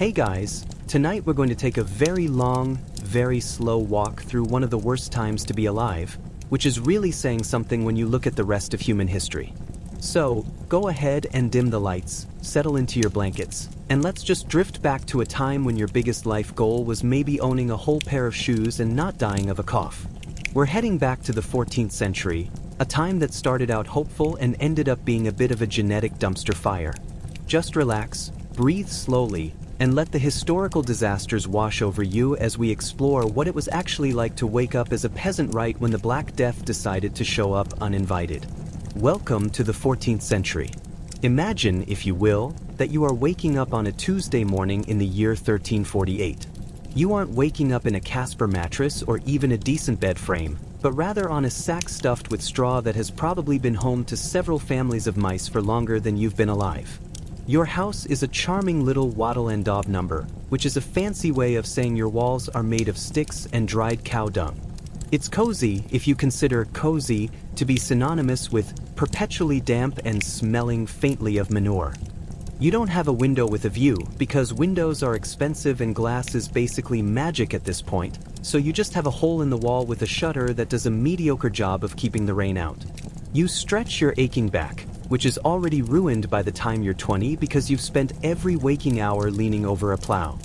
Hey guys, tonight we're going to take a very long, very slow walk through one of the worst times to be alive, which is really saying something when you look at the rest of human history. So, go ahead and dim the lights, settle into your blankets, and let's just drift back to a time when your biggest life goal was maybe owning a whole pair of shoes and not dying of a cough. We're heading back to the 14th century, a time that started out hopeful and ended up being a bit of a genetic dumpster fire. Just relax, breathe slowly, and let the historical disasters wash over you as we explore what it was actually like to wake up as a peasant right when the Black Death decided to show up uninvited. Welcome to the 14th century. Imagine, if you will, that you are waking up on a Tuesday morning in the year 1348. You aren't waking up in a Casper mattress or even a decent bed frame, but rather on a sack stuffed with straw that has probably been home to several families of mice for longer than you've been alive. Your house is a charming little wattle and daub number, which is a fancy way of saying your walls are made of sticks and dried cow dung. It's cozy if you consider cozy to be synonymous with perpetually damp and smelling faintly of manure. You don't have a window with a view because windows are expensive and glass is basically magic at this point, so you just have a hole in the wall with a shutter that does a mediocre job of keeping the rain out. You stretch your aching back, which is already ruined by the time you're 20 because you've spent every waking hour leaning over a plough.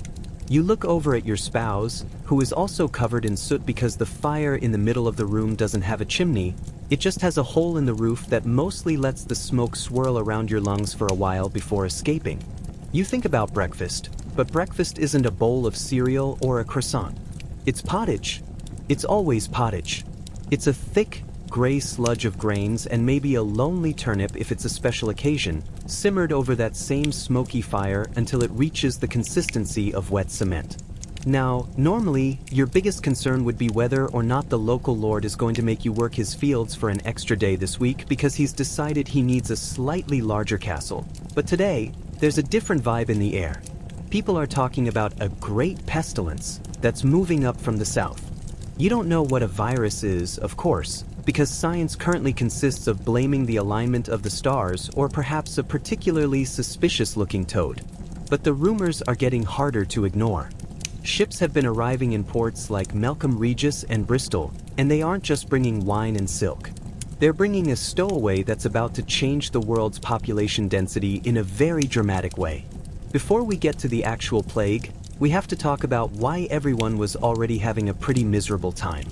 You look over at your spouse, who is also covered in soot because the fire in the middle of the room doesn't have a chimney, it just has a hole in the roof that mostly lets the smoke swirl around your lungs for a while before escaping. You think about breakfast, but breakfast isn't a bowl of cereal or a croissant. It's pottage. It's always pottage. It's a thick, gray sludge of grains and maybe a lonely turnip if it's a special occasion, simmered over that same smoky fire until it reaches the consistency of wet cement. Now, normally, your biggest concern would be whether or not the local lord is going to make you work his fields for an extra day this week because he's decided he needs a slightly larger castle. But today, there's a different vibe in the air. People are talking about a great pestilence that's moving up from the south. You don't know what a virus is, of course, because science currently consists of blaming the alignment of the stars or perhaps a particularly suspicious-looking toad. But the rumors are getting harder to ignore. Ships have been arriving in ports like Melcombe Regis and Bristol, and they aren't just bringing wine and silk. They're bringing a stowaway that's about to change the world's population density in a very dramatic way. Before we get to the actual plague, we have to talk about why everyone was already having a pretty miserable time.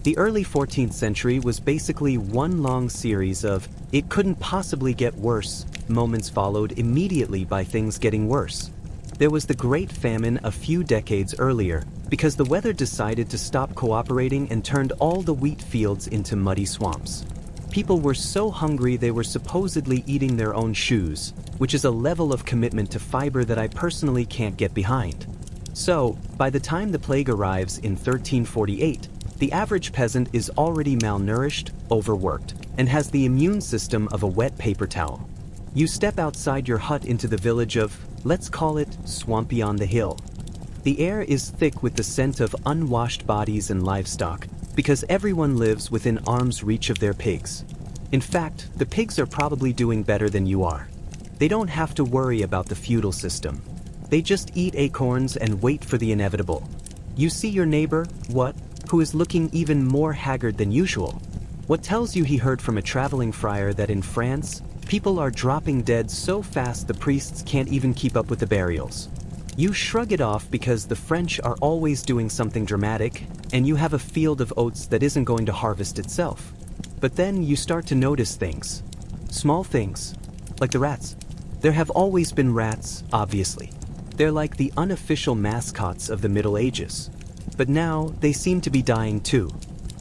The early 14th century was basically one long series of "it couldn't possibly get worse" moments followed immediately by things getting worse. There was the Great Famine a few decades earlier because the weather decided to stop cooperating and turned all the wheat fields into muddy swamps. People were so hungry they were supposedly eating their own shoes, which is a level of commitment to fiber that I personally can't get behind. So, by the time the plague arrives in 1348, the average peasant is already malnourished, overworked, and has the immune system of a wet paper towel. You step outside your hut into the village of, let's call it, Swampy on the Hill. The air is thick with the scent of unwashed bodies and livestock, because everyone lives within arm's reach of their pigs. In fact, the pigs are probably doing better than you are. They don't have to worry about the feudal system. They just eat acorns and wait for the inevitable. You see your neighbor, who is looking even more haggard than usual. What tells you he heard from a traveling friar that in France, people are dropping dead so fast the priests can't even keep up with the burials. You shrug it off because the French are always doing something dramatic, and you have a field of oats that isn't going to harvest itself. But then you start to notice things. Small things, like the rats. There have always been rats, obviously. They're like the unofficial mascots of the Middle Ages. But now, they seem to be dying too.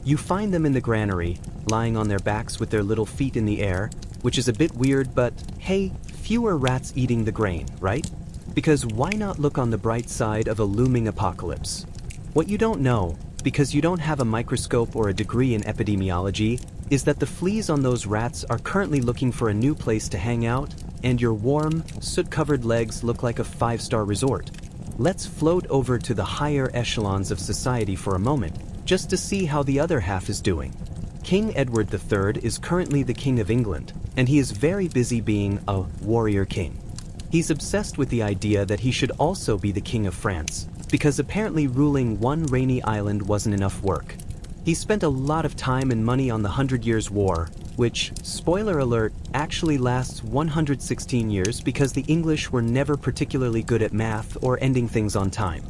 You find them in the granary, lying on their backs with their little feet in the air, which is a bit weird, but hey, fewer rats eating the grain, right? Because why not look on the bright side of a looming apocalypse? What you don't know, because you don't have a microscope or a degree in epidemiology, is that the fleas on those rats are currently looking for a new place to hang out, and your warm, soot-covered legs look like a five-star resort. Let's float over to the higher echelons of society for a moment, just to see how the other half is doing. King Edward III is currently the King of England, and he is very busy being a warrior king. He's obsessed with the idea that he should also be the king of France, because apparently ruling one rainy island wasn't enough work. He spent a lot of time and money on the 100 Years' War, which, spoiler alert, actually lasts 116 years because the English were never particularly good at math or ending things on time.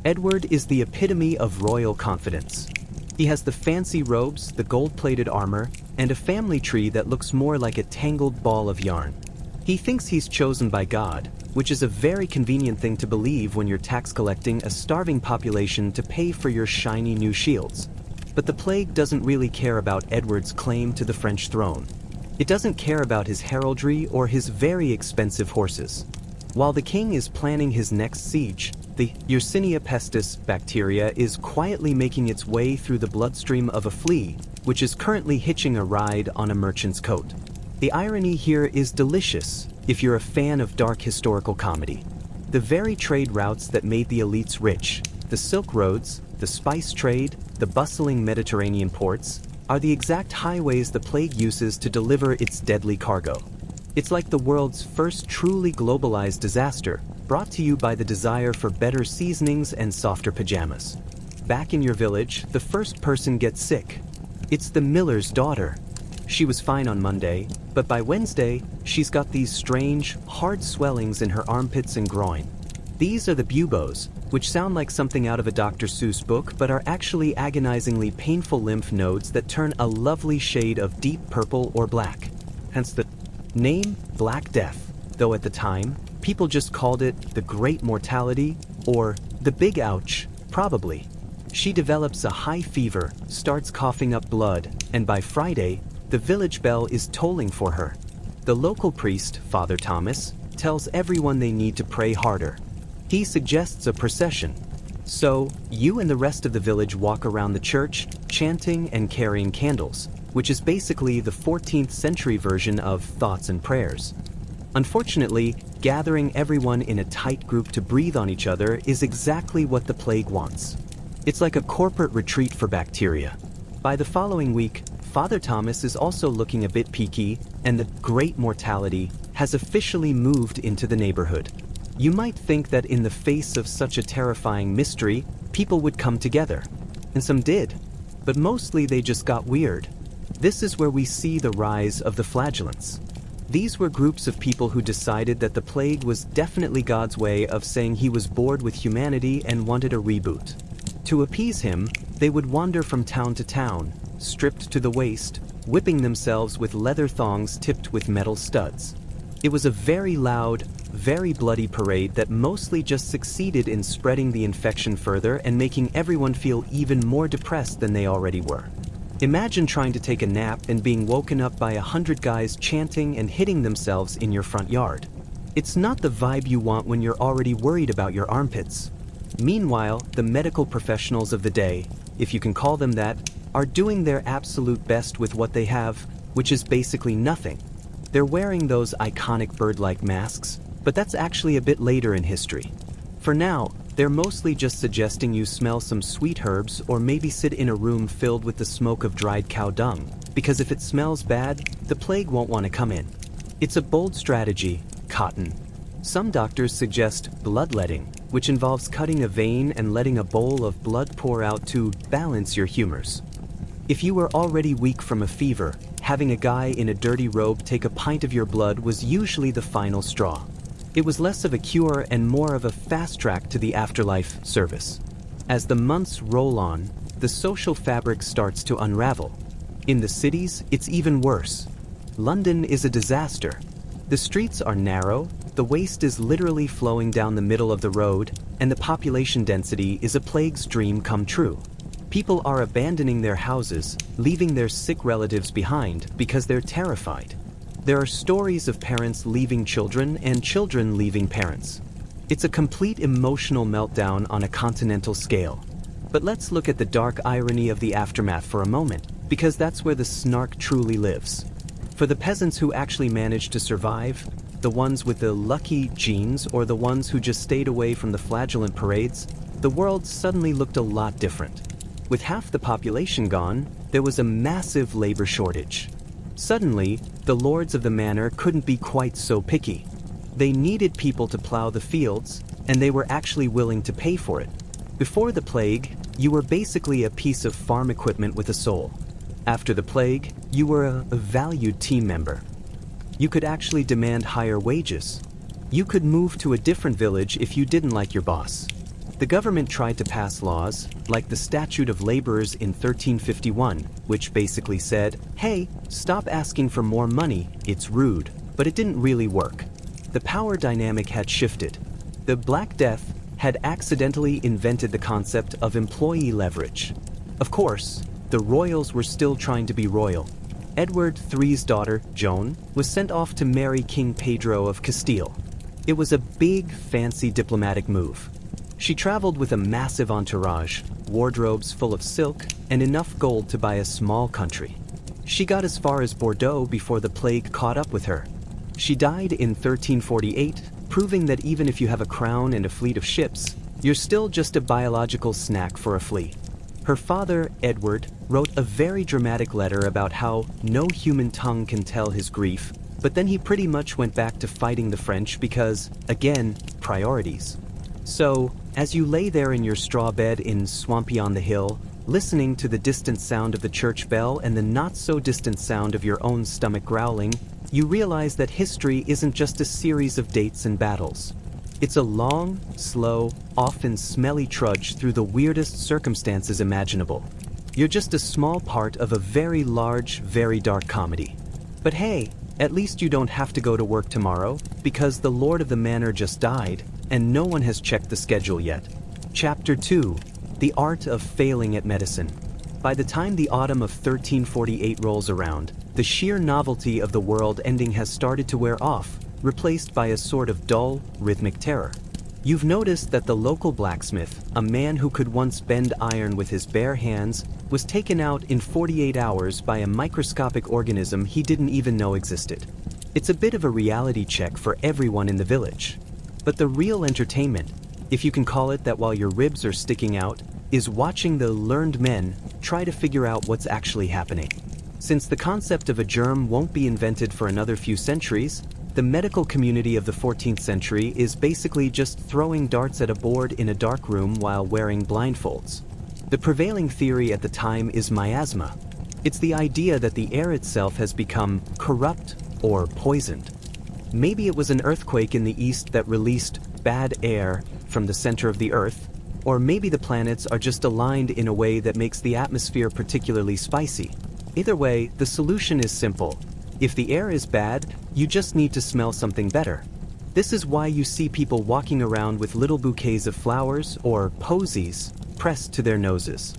Edward is the epitome of royal confidence. He has the fancy robes, the gold-plated armor, and a family tree that looks more like a tangled ball of yarn. He thinks he's chosen by God, which is a very convenient thing to believe when you're tax collecting a starving population to pay for your shiny new shields. But the plague doesn't really care about Edward's claim to the French throne. It doesn't care about his heraldry or his very expensive horses. While the king is planning his next siege, the Yersinia pestis bacteria is quietly making its way through the bloodstream of a flea, which is currently hitching a ride on a merchant's coat. The irony here is delicious if you're a fan of dark historical comedy. The very trade routes that made the elites rich, the Silk Roads, the spice trade, the bustling Mediterranean ports, are the exact highways the plague uses to deliver its deadly cargo. It's like the world's first truly globalized disaster, brought to you by the desire for better seasonings and softer pajamas. Back in your village, the first person gets sick. It's the miller's daughter. She was fine on Monday, but by Wednesday, she's got these strange, hard swellings in her armpits and groin. These are the buboes, which sound like something out of a Dr. Seuss book but are actually agonizingly painful lymph nodes that turn a lovely shade of deep purple or black. Hence the name Black Death, though at the time, people just called it the Great Mortality or the Big Ouch, probably. She develops a high fever, starts coughing up blood, and by Friday, the village bell is tolling for her. The local priest, Father Thomas, tells everyone they need to pray harder. He suggests a procession. So, you and the rest of the village walk around the church, chanting and carrying candles, which is basically the 14th century version of thoughts and prayers. Unfortunately, gathering everyone in a tight group to breathe on each other is exactly what the plague wants. It's like a corporate retreat for bacteria. By the following week, Father Thomas is also looking a bit peaky, and the Great Mortality has officially moved into the neighborhood. You might think that in the face of such a terrifying mystery, people would come together. And some did. But mostly they just got weird. This is where we see the rise of the flagellants. These were groups of people who decided that the plague was definitely God's way of saying he was bored with humanity and wanted a reboot. To appease him, they would wander from town to town, stripped to the waist, whipping themselves with leather thongs tipped with metal studs. It was a very loud, very bloody parade that mostly just succeeded in spreading the infection further and making everyone feel even more depressed than they already were. Imagine trying to take a nap and being woken up by 100 guys chanting and hitting themselves in your front yard. It's not the vibe you want when you're already worried about your armpits. Meanwhile, the medical professionals of the day, if you can call them that, are doing their absolute best with what they have, which is basically nothing. They're wearing those iconic bird-like masks, but that's actually a bit later in history. For now, they're mostly just suggesting you smell some sweet herbs or maybe sit in a room filled with the smoke of dried cow dung, because if it smells bad, the plague won't want to come in. It's a bold strategy, cotton. Some doctors suggest bloodletting, which involves cutting a vein and letting a bowl of blood pour out to balance your humors. If you were already weak from a fever, having a guy in a dirty robe take a pint of your blood was usually the final straw. It was less of a cure and more of a fast track to the afterlife service. As the months roll on, the social fabric starts to unravel. In the cities, it's even worse. London is a disaster. The streets are narrow, the waste is literally flowing down the middle of the road, and the population density is a plague's dream come true. People are abandoning their houses, leaving their sick relatives behind because they're terrified. There are stories of parents leaving children and children leaving parents. It's a complete emotional meltdown on a continental scale. But let's look at the dark irony of the aftermath for a moment, because that's where the snark truly lives. For the peasants who actually managed to survive, the ones with the lucky genes or the ones who just stayed away from the flagellant parades, the world suddenly looked a lot different. With half the population gone, there was a massive labor shortage. Suddenly, the lords of the manor couldn't be quite so picky. They needed people to plow the fields, and they were actually willing to pay for it. Before the plague, you were basically a piece of farm equipment with a soul. After the plague, you were a valued team member. You could actually demand higher wages. You could move to a different village if you didn't like your boss. The government tried to pass laws, like the Statute of Laborers in 1351, which basically said, hey, stop asking for more money, it's rude, but it didn't really work. The power dynamic had shifted. The Black Death had accidentally invented the concept of employee leverage. Of course, the royals were still trying to be royal. Edward III's daughter, Joan, was sent off to marry King Pedro of Castile. It was a big, fancy diplomatic move. She traveled with a massive entourage, wardrobes full of silk, and enough gold to buy a small country. She got as far as Bordeaux before the plague caught up with her. She died in 1348, proving that even if you have a crown and a fleet of ships, you're still just a biological snack for a flea. Her father, Edward, wrote a very dramatic letter about how no human tongue can tell his grief, but then he pretty much went back to fighting the French because, again, priorities. So, as you lay there in your straw bed in Swampy-on-the-Hill, listening to the distant sound of the church bell and the not-so-distant sound of your own stomach growling, you realize that history isn't just a series of dates and battles. It's a long, slow, often smelly trudge through the weirdest circumstances imaginable. You're just a small part of a very large, very dark comedy. But hey, at least you don't have to go to work tomorrow, because the Lord of the Manor just died, and no one has checked the schedule yet. Chapter 2. The Art of Failing at Medicine. By the time the autumn of 1348 rolls around, the sheer novelty of the world ending has started to wear off, replaced by a sort of dull, rhythmic terror. You've noticed that the local blacksmith, a man who could once bend iron with his bare hands, was taken out in 48 hours by a microscopic organism he didn't even know existed. It's a bit of a reality check for everyone in the village. But the real entertainment, if you can call it that while your ribs are sticking out, is watching the learned men try to figure out what's actually happening. Since the concept of a germ won't be invented for another few centuries, the medical community of the 14th century is basically just throwing darts at a board in a dark room while wearing blindfolds. The prevailing theory at the time is miasma. It's the idea that the air itself has become corrupt or poisoned. Maybe it was an earthquake in the east that released bad air from the center of the earth, or maybe the planets are just aligned in a way that makes the atmosphere particularly spicy. Either way, the solution is simple. If the air is bad, you just need to smell something better. This is why you see people walking around with little bouquets of flowers, or posies, pressed to their noses.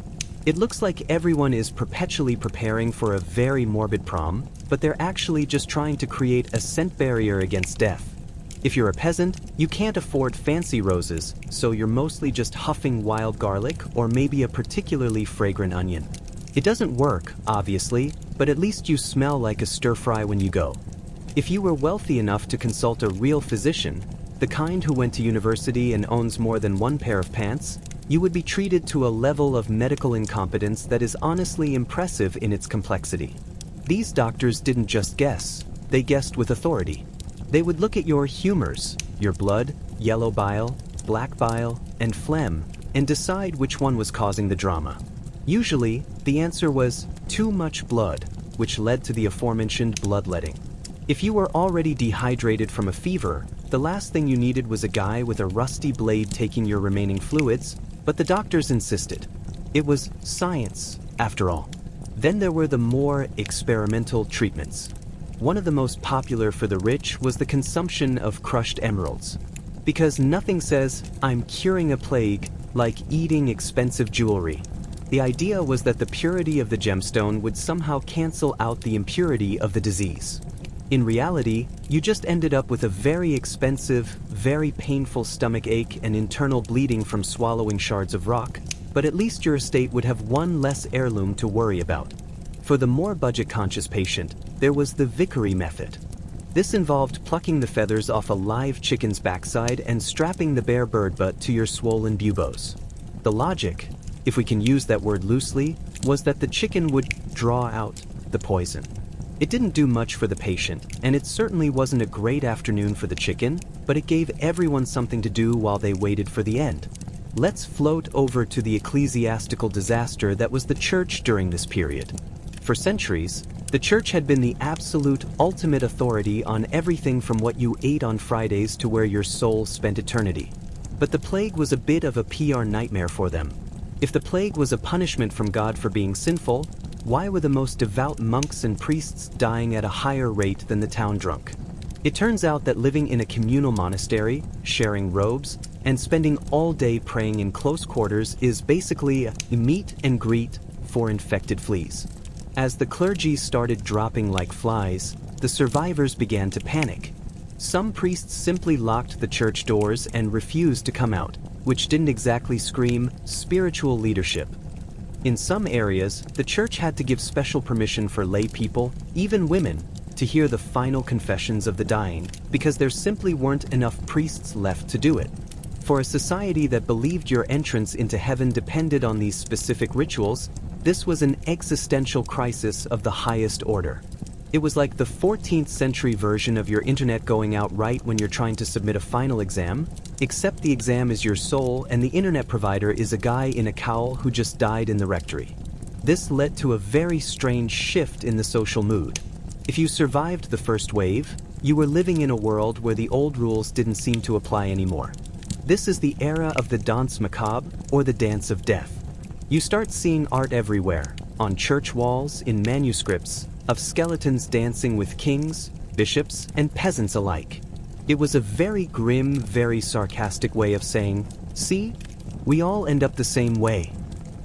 It looks like everyone is perpetually preparing for a very morbid prom, but they're actually just trying to create a scent barrier against death. If you're a peasant, you can't afford fancy roses, so you're mostly just huffing wild garlic or maybe a particularly fragrant onion. It doesn't work, obviously, but at least you smell like a stir-fry when you go. If you were wealthy enough to consult a real physician, the kind who went to university and owns more than one pair of pants, you would be treated to a level of medical incompetence that is honestly impressive in its complexity. These doctors didn't just guess, they guessed with authority. They would look at your humors, your blood, yellow bile, black bile, and phlegm, and decide which one was causing the drama. Usually, the answer was too much blood, which led to the aforementioned bloodletting. If you were already dehydrated from a fever, the last thing you needed was a guy with a rusty blade taking your remaining fluids, but the doctors insisted. It was science, after all. Then there were the more experimental treatments. One of the most popular for the rich was the consumption of crushed emeralds. Because nothing says, I'm curing a plague, like eating expensive jewelry. The idea was that the purity of the gemstone would somehow cancel out the impurity of the disease. In reality, you just ended up with a very expensive, very painful stomach ache and internal bleeding from swallowing shards of rock, but at least your estate would have one less heirloom to worry about. For the more budget-conscious patient, there was the vicary method. This involved plucking the feathers off a live chicken's backside and strapping the bare bird butt to your swollen buboes. The logic, if we can use that word loosely, was that the chicken would draw out the poison. It didn't do much for the patient, and it certainly wasn't a great afternoon for the chicken, but it gave everyone something to do while they waited for the end. Let's float over to the ecclesiastical disaster that was the church during this period. For centuries, the church had been the absolute ultimate authority on everything from what you ate on Fridays to where your soul spent eternity. But the plague was a bit of a PR nightmare for them. If the plague was a punishment from God for being sinful, why were the most devout monks and priests dying at a higher rate than the town drunk? It turns out that living in a communal monastery, sharing robes, and spending all day praying in close quarters is basically a meet and greet for infected fleas. As the clergy started dropping like flies, the survivors began to panic. Some priests simply locked the church doors and refused to come out, which didn't exactly scream spiritual leadership. In some areas, the church had to give special permission for lay people, even women, to hear the final confessions of the dying, because there simply weren't enough priests left to do it. For a society that believed your entrance into heaven depended on these specific rituals, this was an existential crisis of the highest order. It was like the 14th century version of your internet going out right when you're trying to submit a final exam, except the exam is your soul and the internet provider is a guy in a cowl who just died in the rectory. This led to a very strange shift in the social mood. If you survived the first wave, you were living in a world where the old rules didn't seem to apply anymore. This is the era of the danse macabre, or the dance of death. You start seeing art everywhere, on church walls, in manuscripts, of skeletons dancing with kings, bishops, and peasants alike. It was a very grim, very sarcastic way of saying, see, we all end up the same way.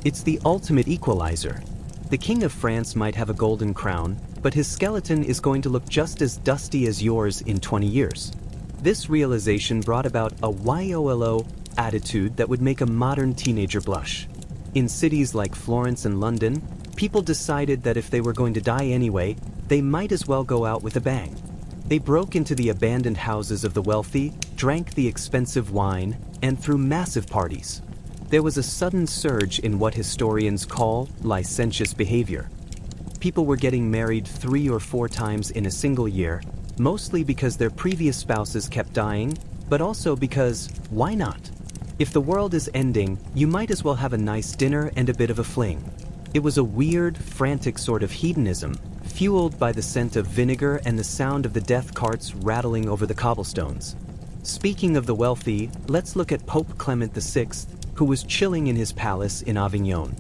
It's the ultimate equalizer. The King of France might have a golden crown, but his skeleton is going to look just as dusty as yours in 20 years. This realization brought about a YOLO attitude that would make a modern teenager blush. In cities like Florence and London, people decided that if they were going to die anyway, they might as well go out with a bang. They broke into the abandoned houses of the wealthy, drank the expensive wine, and threw massive parties. There was a sudden surge in what historians call licentious behavior. People were getting married 3 or 4 times in a single year, mostly because their previous spouses kept dying, but also because, why not? If the world is ending, you might as well have a nice dinner and a bit of a fling. It was a weird, frantic sort of hedonism, fueled by the scent of vinegar and the sound of the death carts rattling over the cobblestones. Speaking of the wealthy, let's look at Pope Clement VI, who was chilling in his palace in Avignon.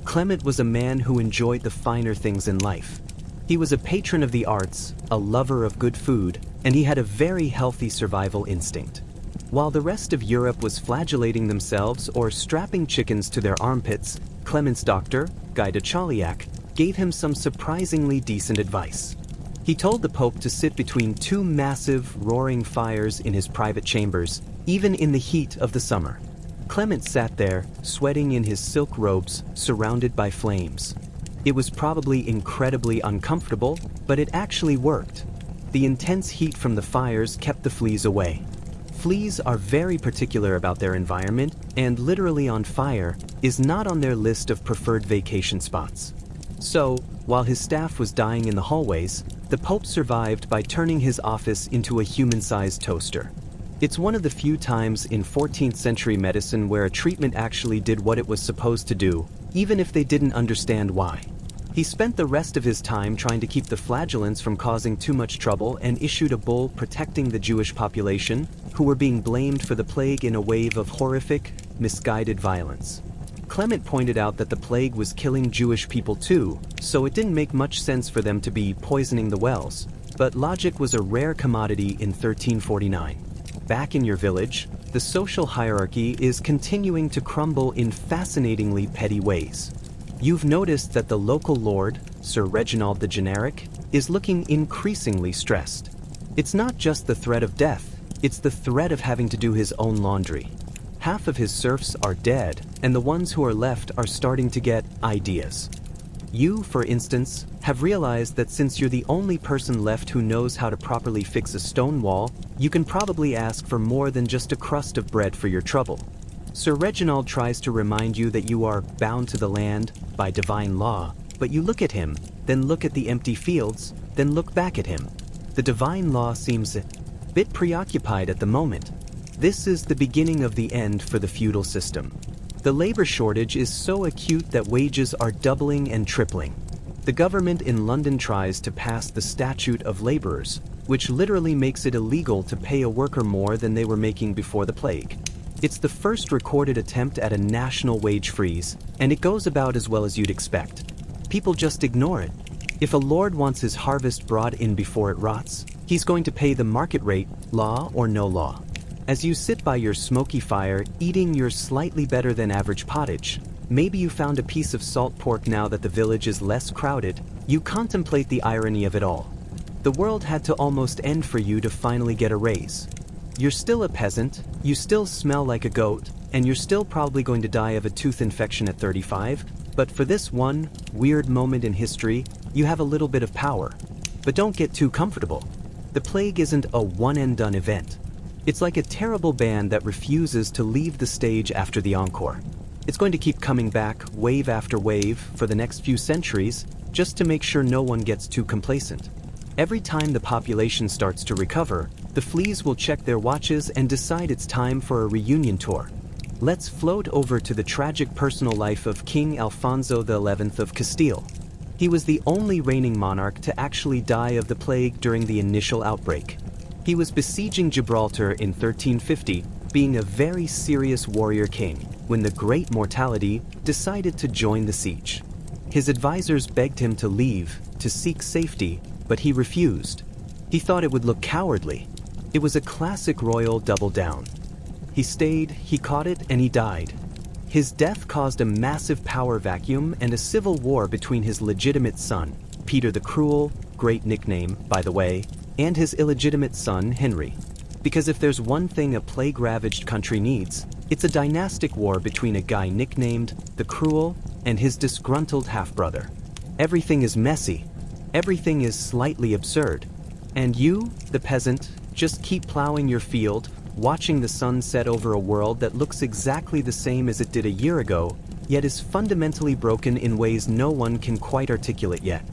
Clement was a man who enjoyed the finer things in life. He was a patron of the arts, a lover of good food, and he had a very healthy survival instinct. While the rest of Europe was flagellating themselves or strapping chickens to their armpits, Clement's doctor, Guy de Chauliac, gave him some surprisingly decent advice. He told the Pope to sit between 2 massive, roaring fires in his private chambers, even in the heat of the summer. Clement sat there, sweating in his silk robes, surrounded by flames. It was probably incredibly uncomfortable, but it actually worked. The intense heat from the fires kept the fleas away. Fleas are very particular about their environment, and literally on fire is not on their list of preferred vacation spots. So, while his staff was dying in the hallways, the Pope survived by turning his office into a human-sized toaster. It's one of the few times in 14th century medicine where a treatment actually did what it was supposed to do, even if they didn't understand why. He spent the rest of his time trying to keep the flagellants from causing too much trouble and issued a bull protecting the Jewish population, who were being blamed for the plague in a wave of horrific, misguided violence. Clement pointed out that the plague was killing Jewish people too, so it didn't make much sense for them to be poisoning the wells, but logic was a rare commodity in 1349. Back in your village, the social hierarchy is continuing to crumble in fascinatingly petty ways. You've noticed that the local lord, Sir Reginald the Generic, is looking increasingly stressed. It's not just the threat of death, it's the threat of having to do his own laundry. Half of his serfs are dead, and the ones who are left are starting to get ideas. You, for instance, have realized that since you're the only person left who knows how to properly fix a stone wall, you can probably ask for more than just a crust of bread for your trouble. Sir Reginald tries to remind you that you are bound to the land by divine law, But you look at him, then look at the empty fields, then look back at him. The divine law seems a bit preoccupied at the moment. This is the beginning of the end for the feudal system. The labor shortage is so acute that wages are doubling and tripling. The government in London tries to pass the Statute of Labourers, which literally makes it illegal to pay a worker more than they were making before the plague. It's the first recorded attempt at a national wage freeze, and it goes about as well as you'd expect. People just ignore it. If a lord wants his harvest brought in before it rots, he's going to pay the market rate, law or no law. As you sit by your smoky fire, eating your slightly better than average pottage, maybe you found a piece of salt pork now that the village is less crowded, you contemplate the irony of it all. The world had to almost end for you to finally get a raise. You're still a peasant, you still smell like a goat, and you're still probably going to die of a tooth infection at 35, but for this one weird moment in history, you have a little bit of power. But don't get too comfortable. The plague isn't a one-and-done event. It's like a terrible band that refuses to leave the stage after the encore. It's going to keep coming back wave after wave for the next few centuries just to make sure no one gets too complacent. Every time the population starts to recover, the fleas will check their watches and decide it's time for a reunion tour. Let's float over to the tragic personal life of King Alfonso XI of Castile. He was the only reigning monarch to actually die of the plague during the initial outbreak. He was besieging Gibraltar in 1350, being a very serious warrior king, when the Great Mortality decided to join the siege. His advisors begged him to leave, to seek safety, but he refused. He thought it would look cowardly. It was a classic royal double down. He stayed, he caught it, and he died. His death caused a massive power vacuum and a civil war between his legitimate son, Peter the Cruel, great nickname, by the way, and his illegitimate son, Henry. Because if there's one thing a plague-ravaged country needs, it's a dynastic war between a guy nicknamed the Cruel and his disgruntled half-brother. Everything is messy. Everything is slightly absurd. And you, the peasant, just keep plowing your field, watching the sun set over a world that looks exactly the same as it did a year ago, yet is fundamentally broken in ways no one can quite articulate yet.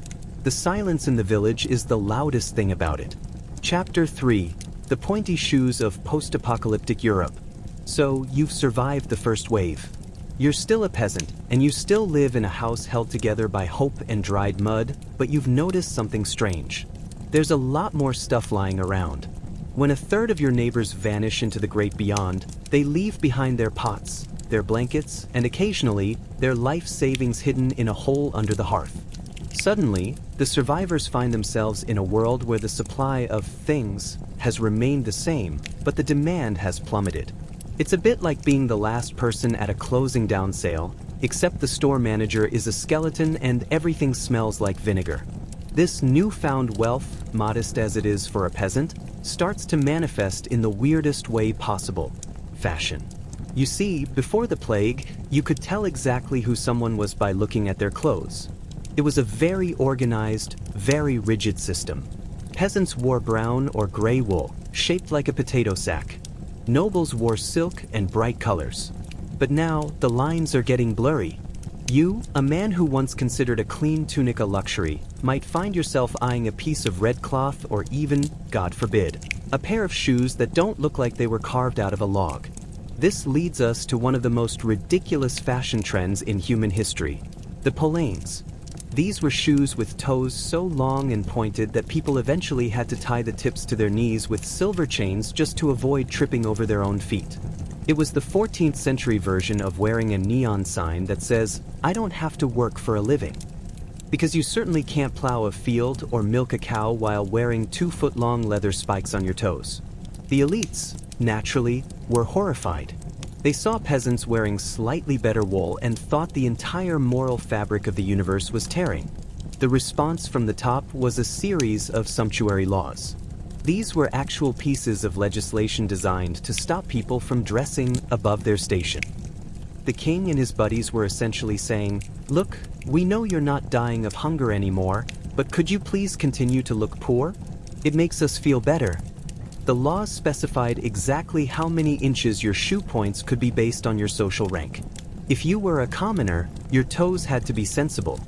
The silence in the village is the loudest thing about it. Chapter 3. The Pointy Shoes of Post-Apocalyptic Europe. So, you've survived the first wave. You're still a peasant, and you still live in a house held together by hope and dried mud, but you've noticed something strange. There's a lot more stuff lying around. When a third of your neighbors vanish into the great beyond, they leave behind their pots, their blankets, and occasionally, their life savings hidden in a hole under the hearth. Suddenly, the survivors find themselves in a world where the supply of things has remained the same, but the demand has plummeted. It's a bit like being the last person at a closing down sale, except the store manager is a skeleton and everything smells like vinegar. This newfound wealth, modest as it is for a peasant, starts to manifest in the weirdest way possible: fashion. You see, before the plague, you could tell exactly who someone was by looking at their clothes. It was a very organized, very rigid system. Peasants wore brown or gray wool, shaped like a potato sack. Nobles wore silk and bright colors. But now, the lines are getting blurry. You, a man who once considered a clean tunic a luxury, might find yourself eyeing a piece of red cloth or even, God forbid, a pair of shoes that don't look like they were carved out of a log. This leads us to one of the most ridiculous fashion trends in human history: the polaines. These were shoes with toes so long and pointed that people eventually had to tie the tips to their knees with silver chains just to avoid tripping over their own feet. It was the 14th century version of wearing a neon sign that says, "I don't have to work for a living." Because you certainly can't plow a field or milk a cow while wearing 2-foot-long leather spikes on your toes. The elites, naturally, were horrified. They saw peasants wearing slightly better wool and thought the entire moral fabric of the universe was tearing. The response from the top was a series of sumptuary laws. These were actual pieces of legislation designed to stop people from dressing above their station. The king and his buddies were essentially saying, "Look, we know you're not dying of hunger anymore, but could you please continue to look poor? It makes us feel better." The laws specified exactly how many inches your shoe points could be based on your social rank. If you were a commoner, your toes had to be sensible.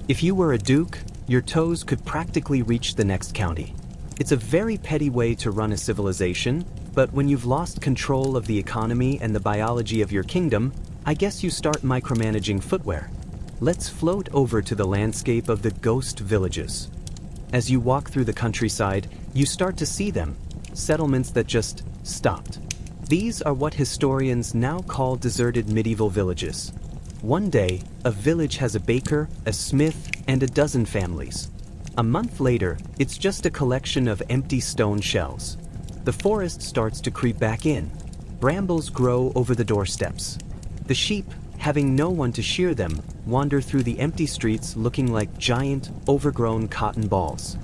If you were a duke, your toes could practically reach the next county. It's a very petty way to run a civilization, but when you've lost control of the economy and the biology of your kingdom, I guess you start micromanaging footwear. Let's float over to the landscape of the ghost villages. As you walk through the countryside, you start to see them, settlements that just stopped. These are what historians now call deserted medieval villages. One day, a village has a baker, a smith, and a dozen families. A month later, it's just a collection of empty stone shells. The forest starts to creep back in. Brambles grow over the doorsteps. The sheep, having no one to shear them, wander through the empty streets looking like giant, overgrown cotton balls.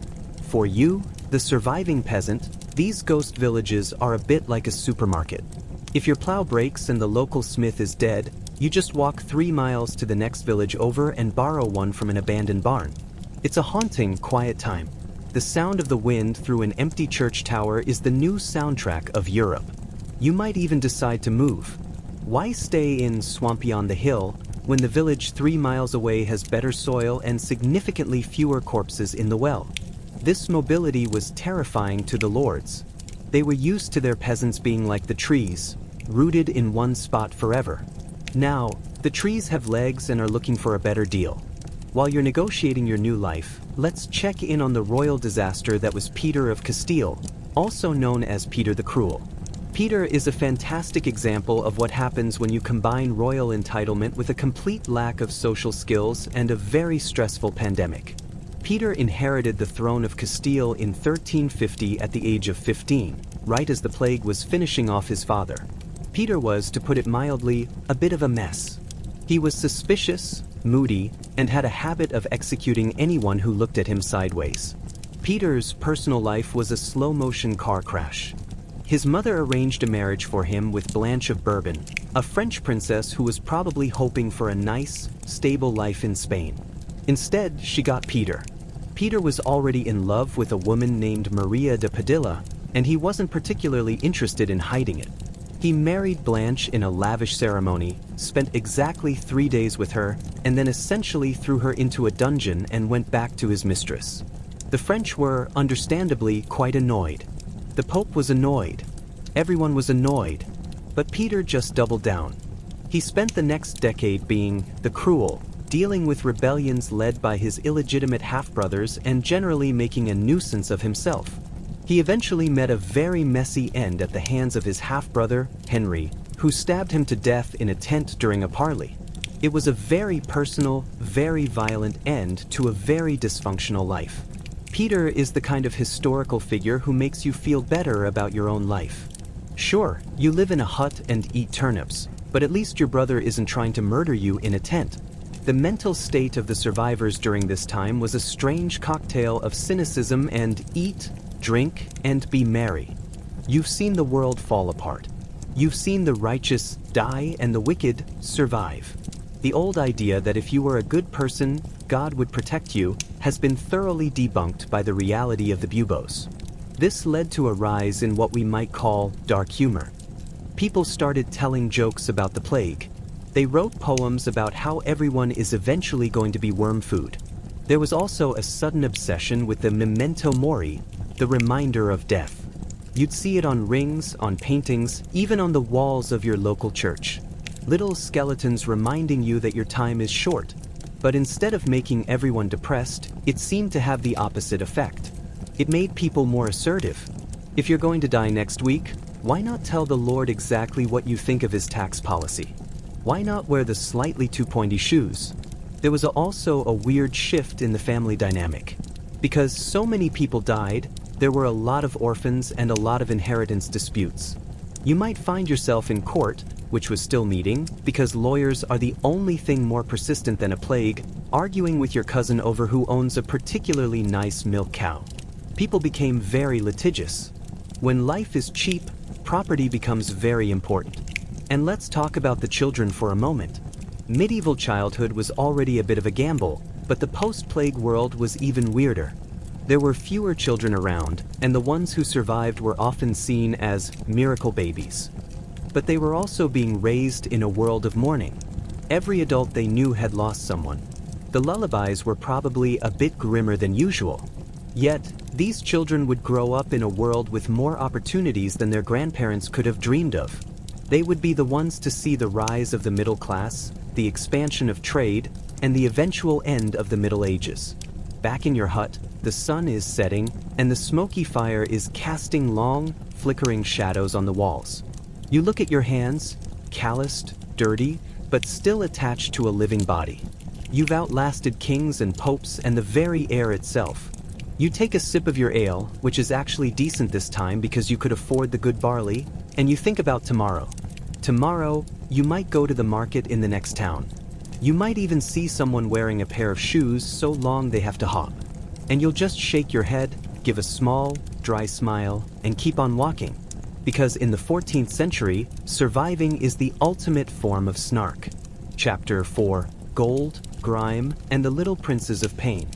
For you, the surviving peasant, these ghost villages are a bit like a supermarket. If your plough breaks and the local smith is dead, you just walk 3 miles to the next village over and borrow one from an abandoned barn. It's a haunting, quiet time. The sound of the wind through an empty church tower is the new soundtrack of Europe. You might even decide to move. Why stay in Swampy on the Hill when the village 3 miles away has better soil and significantly fewer corpses in the well? This mobility was terrifying to the lords. They were used to their peasants being like the trees, rooted in one spot forever. Now, the trees have legs and are looking for a better deal. While you're negotiating your new life, let's check in on the royal disaster that was Peter of Castile, also known as Peter the Cruel. Peter is a fantastic example of what happens when you combine royal entitlement with a complete lack of social skills and a very stressful pandemic. Peter inherited the throne of Castile in 1350 at the age of 15, right as the plague was finishing off his father. Peter was, to put it mildly, a bit of a mess. He was suspicious, moody, and had a habit of executing anyone who looked at him sideways. Peter's personal life was a slow-motion car crash. His mother arranged a marriage for him with Blanche of Bourbon, a French princess who was probably hoping for a nice, stable life in Spain. Instead, she got Peter. Peter was already in love with a woman named Maria de Padilla, and he wasn't particularly interested in hiding it. He married Blanche in a lavish ceremony, spent exactly 3 days with her, and then essentially threw her into a dungeon and went back to his mistress. The French were, understandably, quite annoyed. The Pope was annoyed. Everyone was annoyed. But Peter just doubled down. He spent the next decade being the cruel, dealing with rebellions led by his illegitimate half-brothers and generally making a nuisance of himself. He eventually met a very messy end at the hands of his half-brother, Henry, who stabbed him to death in a tent during a parley. It was a very personal, very violent end to a very dysfunctional life. Peter is the kind of historical figure who makes you feel better about your own life. Sure, you live in a hut and eat turnips, but at least your brother isn't trying to murder you in a tent. The mental state of the survivors during this time was a strange cocktail of cynicism and eat, drink, and be merry. You've seen the world fall apart. You've seen the righteous die and the wicked survive. The old idea that if you were a good person, God would protect you, has been thoroughly debunked by the reality of the buboes. This led to a rise in what we might call dark humor. People started telling jokes about the plague. They wrote poems about how everyone is eventually going to be worm food. There was also a sudden obsession with the memento mori, the reminder of death. You'd see it on rings, on paintings, even on the walls of your local church. Little skeletons reminding you that your time is short. But instead of making everyone depressed, it seemed to have the opposite effect. It made people more assertive. If you're going to die next week, why not tell the Lord exactly what you think of his tax policy? Why not wear the slightly too pointy shoes? There was also a weird shift in the family dynamic. Because so many people died, there were a lot of orphans and a lot of inheritance disputes. You might find yourself in court, which was still meeting, because lawyers are the only thing more persistent than a plague, arguing with your cousin over who owns a particularly nice milk cow. People became very litigious. When life is cheap, property becomes very important. And let's talk about the children for a moment. Medieval childhood was already a bit of a gamble, but the post-plague world was even weirder. There were fewer children around, and the ones who survived were often seen as miracle babies. But they were also being raised in a world of mourning. Every adult they knew had lost someone. The lullabies were probably a bit grimmer than usual. Yet, these children would grow up in a world with more opportunities than their grandparents could have dreamed of. They would be the ones to see the rise of the middle class, the expansion of trade, and the eventual end of the Middle Ages. Back in your hut, the sun is setting, and the smoky fire is casting long, flickering shadows on the walls. You look at your hands, calloused, dirty, but still attached to a living body. You've outlasted kings and popes and the very air itself. You take a sip of your ale, which is actually decent this time because you could afford the good barley, and you think about tomorrow. Tomorrow, you might go to the market in the next town. You might even see someone wearing a pair of shoes so long they have to hop. And you'll just shake your head, give a small, dry smile, and keep on walking. Because in the 14th century, surviving is the ultimate form of snark. Chapter 4: Gold, Grime, and the Little Princes of Pain.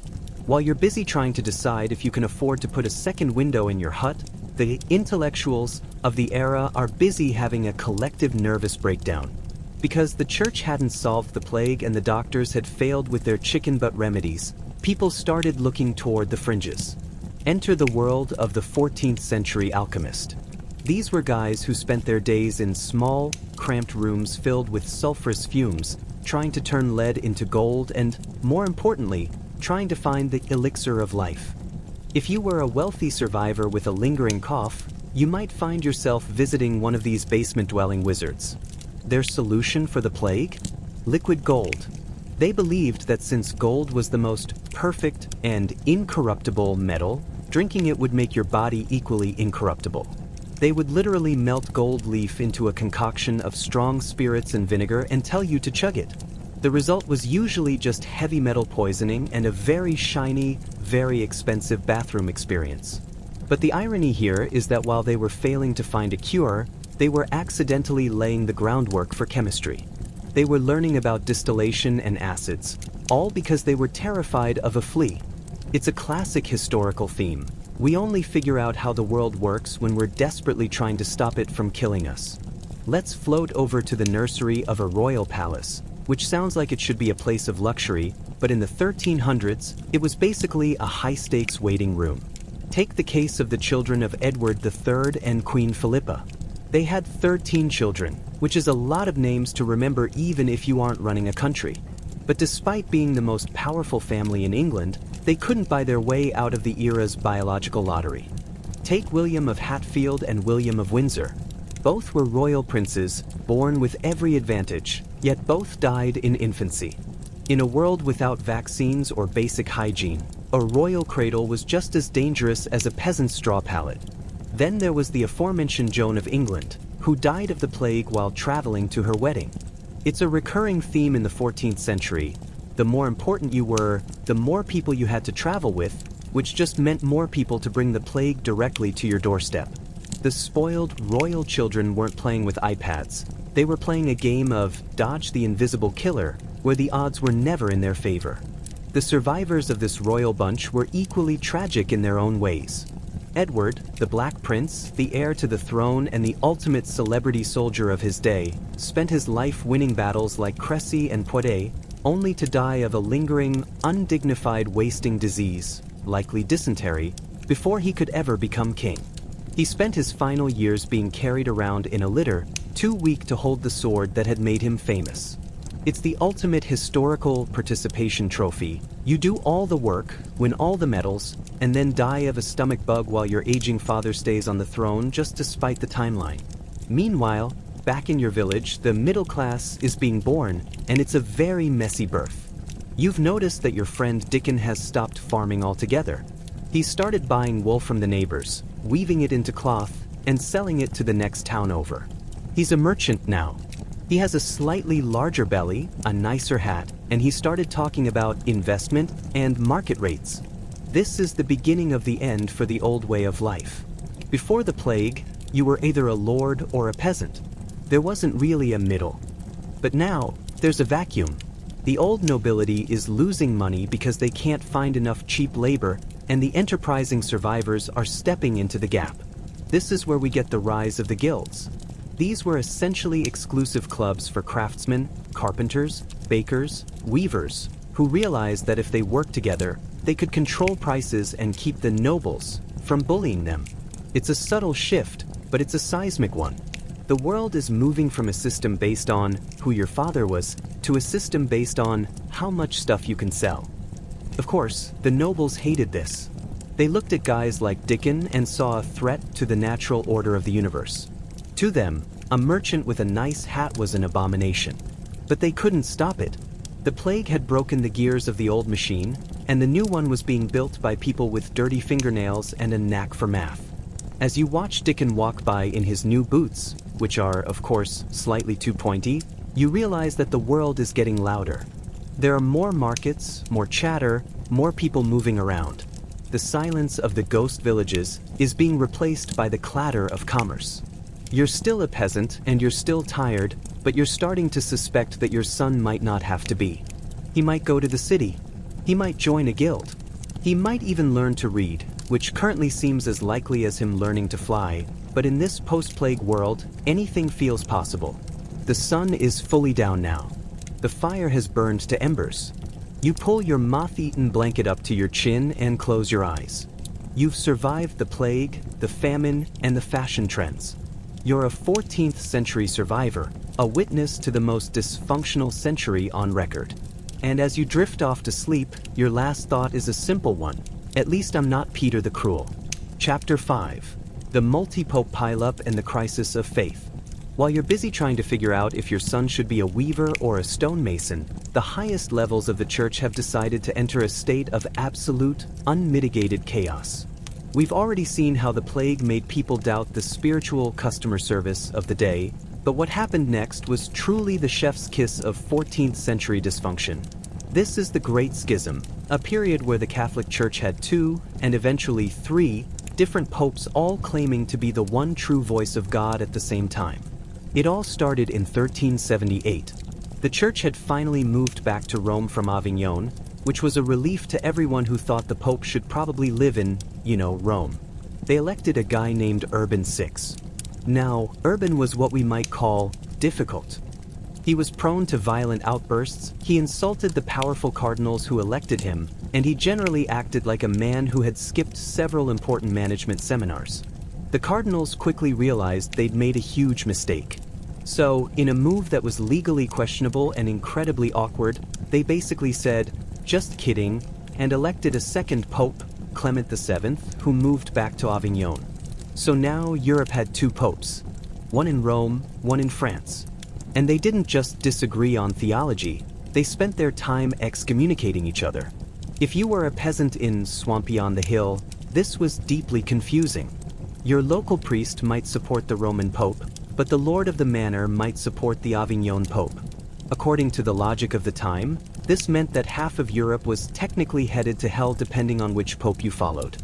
While you're busy trying to decide if you can afford to put a second window in your hut, the intellectuals of the era are busy having a collective nervous breakdown. Because the church hadn't solved the plague and the doctors had failed with their chicken butt remedies, people started looking toward the fringes. Enter the world of the 14th century alchemist. These were guys who spent their days in small, cramped rooms filled with sulfurous fumes, trying to turn lead into gold and, more importantly, trying to find the elixir of life. If you were a wealthy survivor with a lingering cough, you might find yourself visiting one of these basement-dwelling wizards. Their solution for the plague? Liquid gold. They believed that since gold was the most perfect and incorruptible metal, drinking it would make your body equally incorruptible. They would literally melt gold leaf into a concoction of strong spirits and vinegar and tell you to chug it. The result was usually just heavy metal poisoning and a very shiny, very expensive bathroom experience. But the irony here is that while they were failing to find a cure, they were accidentally laying the groundwork for chemistry. They were learning about distillation and acids, all because they were terrified of a flea. It's a classic historical theme. We only figure out how the world works when we're desperately trying to stop it from killing us. Let's float over to the nursery of a royal palace, which sounds like it should be a place of luxury, but in the 1300s, it was basically a high-stakes waiting room. Take the case of the children of Edward III and Queen Philippa. They had 13 children, which is a lot of names to remember even if you aren't running a country. But despite being the most powerful family in England, they couldn't buy their way out of the era's biological lottery. Take William of Hatfield and William of Windsor. Both were royal princes, born with every advantage, yet both died in infancy. In a world without vaccines or basic hygiene, a royal cradle was just as dangerous as a peasant's straw pallet. Then there was the aforementioned Joan of England, who died of the plague while traveling to her wedding. It's a recurring theme in the 14th century. The more important you were, the more people you had to travel with, which just meant more people to bring the plague directly to your doorstep. The spoiled royal children weren't playing with iPads. They were playing a game of Dodge the Invisible Killer, where the odds were never in their favor. The survivors of this royal bunch were equally tragic in their own ways. Edward, the Black Prince, the heir to the throne and the ultimate celebrity soldier of his day, spent his life winning battles like Crécy and Pottage, only to die of a lingering, undignified wasting disease, likely dysentery, before he could ever become king. He spent his final years being carried around in a litter, too weak to hold the sword that had made him famous. It's the ultimate historical participation trophy. You do all the work, win all the medals, and then die of a stomach bug while your aging father stays on the throne just to spite the timeline. Meanwhile, back in your village, the middle class is being born, and it's a very messy birth. You've noticed that your friend Dickon has stopped farming altogether. He's started buying wool from the neighbors, weaving it into cloth, and selling it to the next town over. He's a merchant now. He has a slightly larger belly, a nicer hat, and he started talking about investment and market rates. This is the beginning of the end for the old way of life. Before the plague, you were either a lord or a peasant. There wasn't really a middle. But now, there's a vacuum. The old nobility is losing money because they can't find enough cheap labor, and the enterprising survivors are stepping into the gap. This is where we get the rise of the guilds. These were essentially exclusive clubs for craftsmen, carpenters, bakers, weavers, who realized that if they worked together, they could control prices and keep the nobles from bullying them. It's a subtle shift, but it's a seismic one. The world is moving from a system based on who your father was to a system based on how much stuff you can sell. Of course, the nobles hated this. They looked at guys like Dickon and saw a threat to the natural order of the universe. To them, a merchant with a nice hat was an abomination. But they couldn't stop it. The plague had broken the gears of the old machine, and the new one was being built by people with dirty fingernails and a knack for math. As you watch Dickon walk by in his new boots, which are, of course, slightly too pointy, you realize that the world is getting louder. There are more markets, more chatter, more people moving around. The silence of the ghost villages is being replaced by the clatter of commerce. You're still a peasant and you're still tired, but you're starting to suspect that your son might not have to be. He might go to the city. He might join a guild. He might even learn to read, which currently seems as likely as him learning to fly, but in this post-plague world, anything feels possible. The sun is fully down now. The fire has burned to embers. You pull your moth-eaten blanket up to your chin and close your eyes. You've survived the plague, the famine, and the fashion trends. You're a 14th century survivor, a witness to the most dysfunctional century on record. And as you drift off to sleep, your last thought is a simple one. At least I'm not Peter the Cruel. Chapter 5. The multi-pope pileup and the crisis of faith. While you're busy trying to figure out if your son should be a weaver or a stonemason, the highest levels of the church have decided to enter a state of absolute, unmitigated chaos. We've already seen how the plague made people doubt the spiritual customer service of the day, but what happened next was truly the chef's kiss of 14th century dysfunction. This is the Great Schism, a period where the Catholic Church had 2, and eventually 3, different popes all claiming to be the one true voice of God at the same time. It all started in 1378. The church had finally moved back to Rome from Avignon, which was a relief to everyone who thought the pope should probably live in, Rome. They elected a guy named Urban VI. Now, Urban was what we might call difficult. He was prone to violent outbursts, he insulted the powerful cardinals who elected him, and he generally acted like a man who had skipped several important management seminars. The cardinals quickly realized they'd made a huge mistake. So, in a move that was legally questionable and incredibly awkward, they basically said, "Just kidding," and elected a second pope, Clement VII, who moved back to Avignon. So now Europe had 2 popes, one in Rome, one in France. And they didn't just disagree on theology, they spent their time excommunicating each other. If you were a peasant in Swampy on the Hill, this was deeply confusing. Your local priest might support the Roman pope, but the lord of the manor might support the Avignon pope. According to the logic of the time, this meant that half of Europe was technically headed to hell depending on which pope you followed.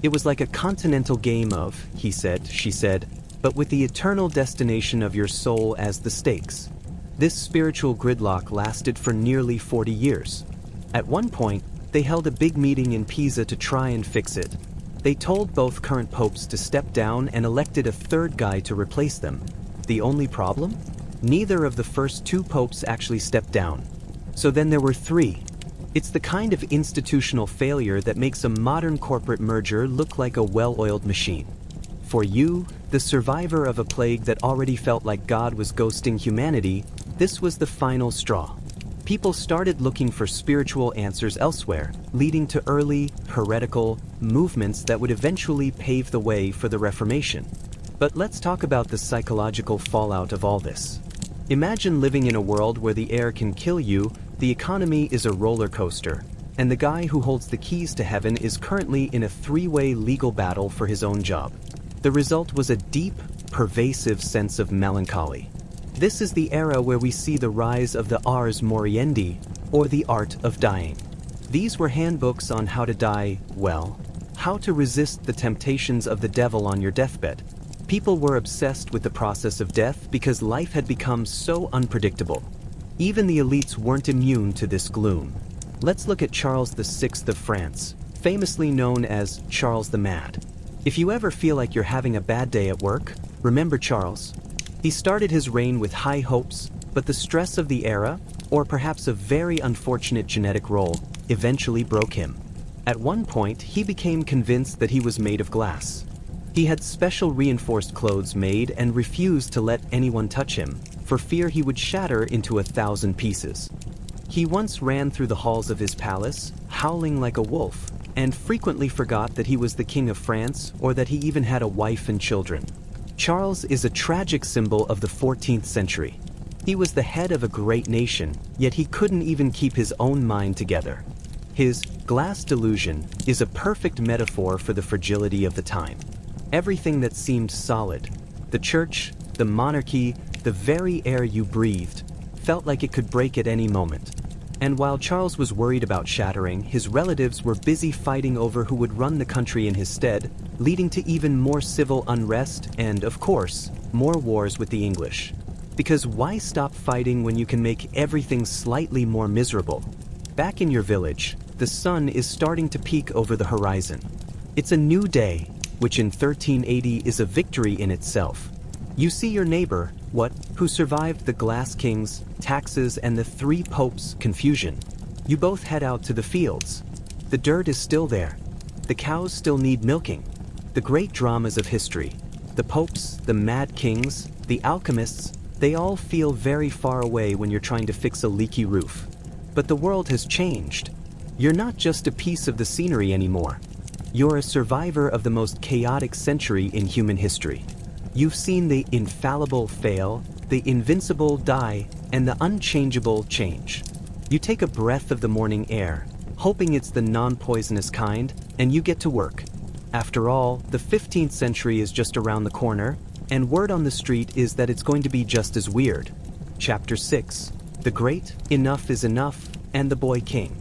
It was like a continental game of, he said, she said, but with the eternal destination of your soul as the stakes. This spiritual gridlock lasted for nearly 40 years. At one point, they held a big meeting in Pisa to try and fix it. They told both current popes to step down and elected a third guy to replace them. The only problem? Neither of the first 2 popes actually stepped down. So then there were 3. It's the kind of institutional failure that makes a modern corporate merger look like a well-oiled machine. For you, the survivor of a plague that already felt like God was ghosting humanity, this was the final straw. People started looking for spiritual answers elsewhere, leading to early, heretical movements that would eventually pave the way for the Reformation. But let's talk about the psychological fallout of all this. Imagine living in a world where the air can kill you, the economy is a roller coaster, and the guy who holds the keys to heaven is currently in a 3-way legal battle for his own job. The result was a deep, pervasive sense of melancholy. This is the era where we see the rise of the ars moriendi, or the art of dying. These were handbooks on how to die well, how to resist the temptations of the devil on your deathbed. People were obsessed with the process of death because life had become so unpredictable. Even the elites weren't immune to this gloom. Let's look at Charles VI of France, famously known as Charles the Mad. If you ever feel like you're having a bad day at work, remember Charles. He started his reign with high hopes, but the stress of the era, or perhaps a very unfortunate genetic role, eventually broke him. At one point, he became convinced that he was made of glass. He had special reinforced clothes made and refused to let anyone touch him, for fear he would shatter into 1,000 pieces. He once ran through the halls of his palace, howling like a wolf, and frequently forgot that he was the King of France or that he even had a wife and children. Charles is a tragic symbol of the 14th century. He was the head of a great nation, yet he couldn't even keep his own mind together. His glass delusion is a perfect metaphor for the fragility of the time. Everything that seemed solid, the church, the monarchy, the very air you breathed, felt like it could break at any moment. And while Charles was worried about shattering, his relatives were busy fighting over who would run the country in his stead, leading to even more civil unrest and, of course, more wars with the English. Because why stop fighting when you can make everything slightly more miserable? Back in your village, the sun is starting to peek over the horizon. It's a new day, which in 1380 is a victory in itself. You see your neighbor, who survived the Glass Kings, taxes, and the 3 popes' confusion. You both head out to the fields. The dirt is still there. The cows still need milking. The great dramas of history, the popes, the mad kings, the alchemists, they all feel very far away when you're trying to fix a leaky roof. But the world has changed. You're not just a piece of the scenery anymore. You're a survivor of the most chaotic century in human history. You've seen the infallible fail, the invincible die, and the unchangeable change. You take a breath of the morning air, hoping it's the non-poisonous kind, and you get to work. After all, the 15th century is just around the corner, and word on the street is that it's going to be just as weird. Chapter 6. The Great, Enough is Enough, and the Boy King.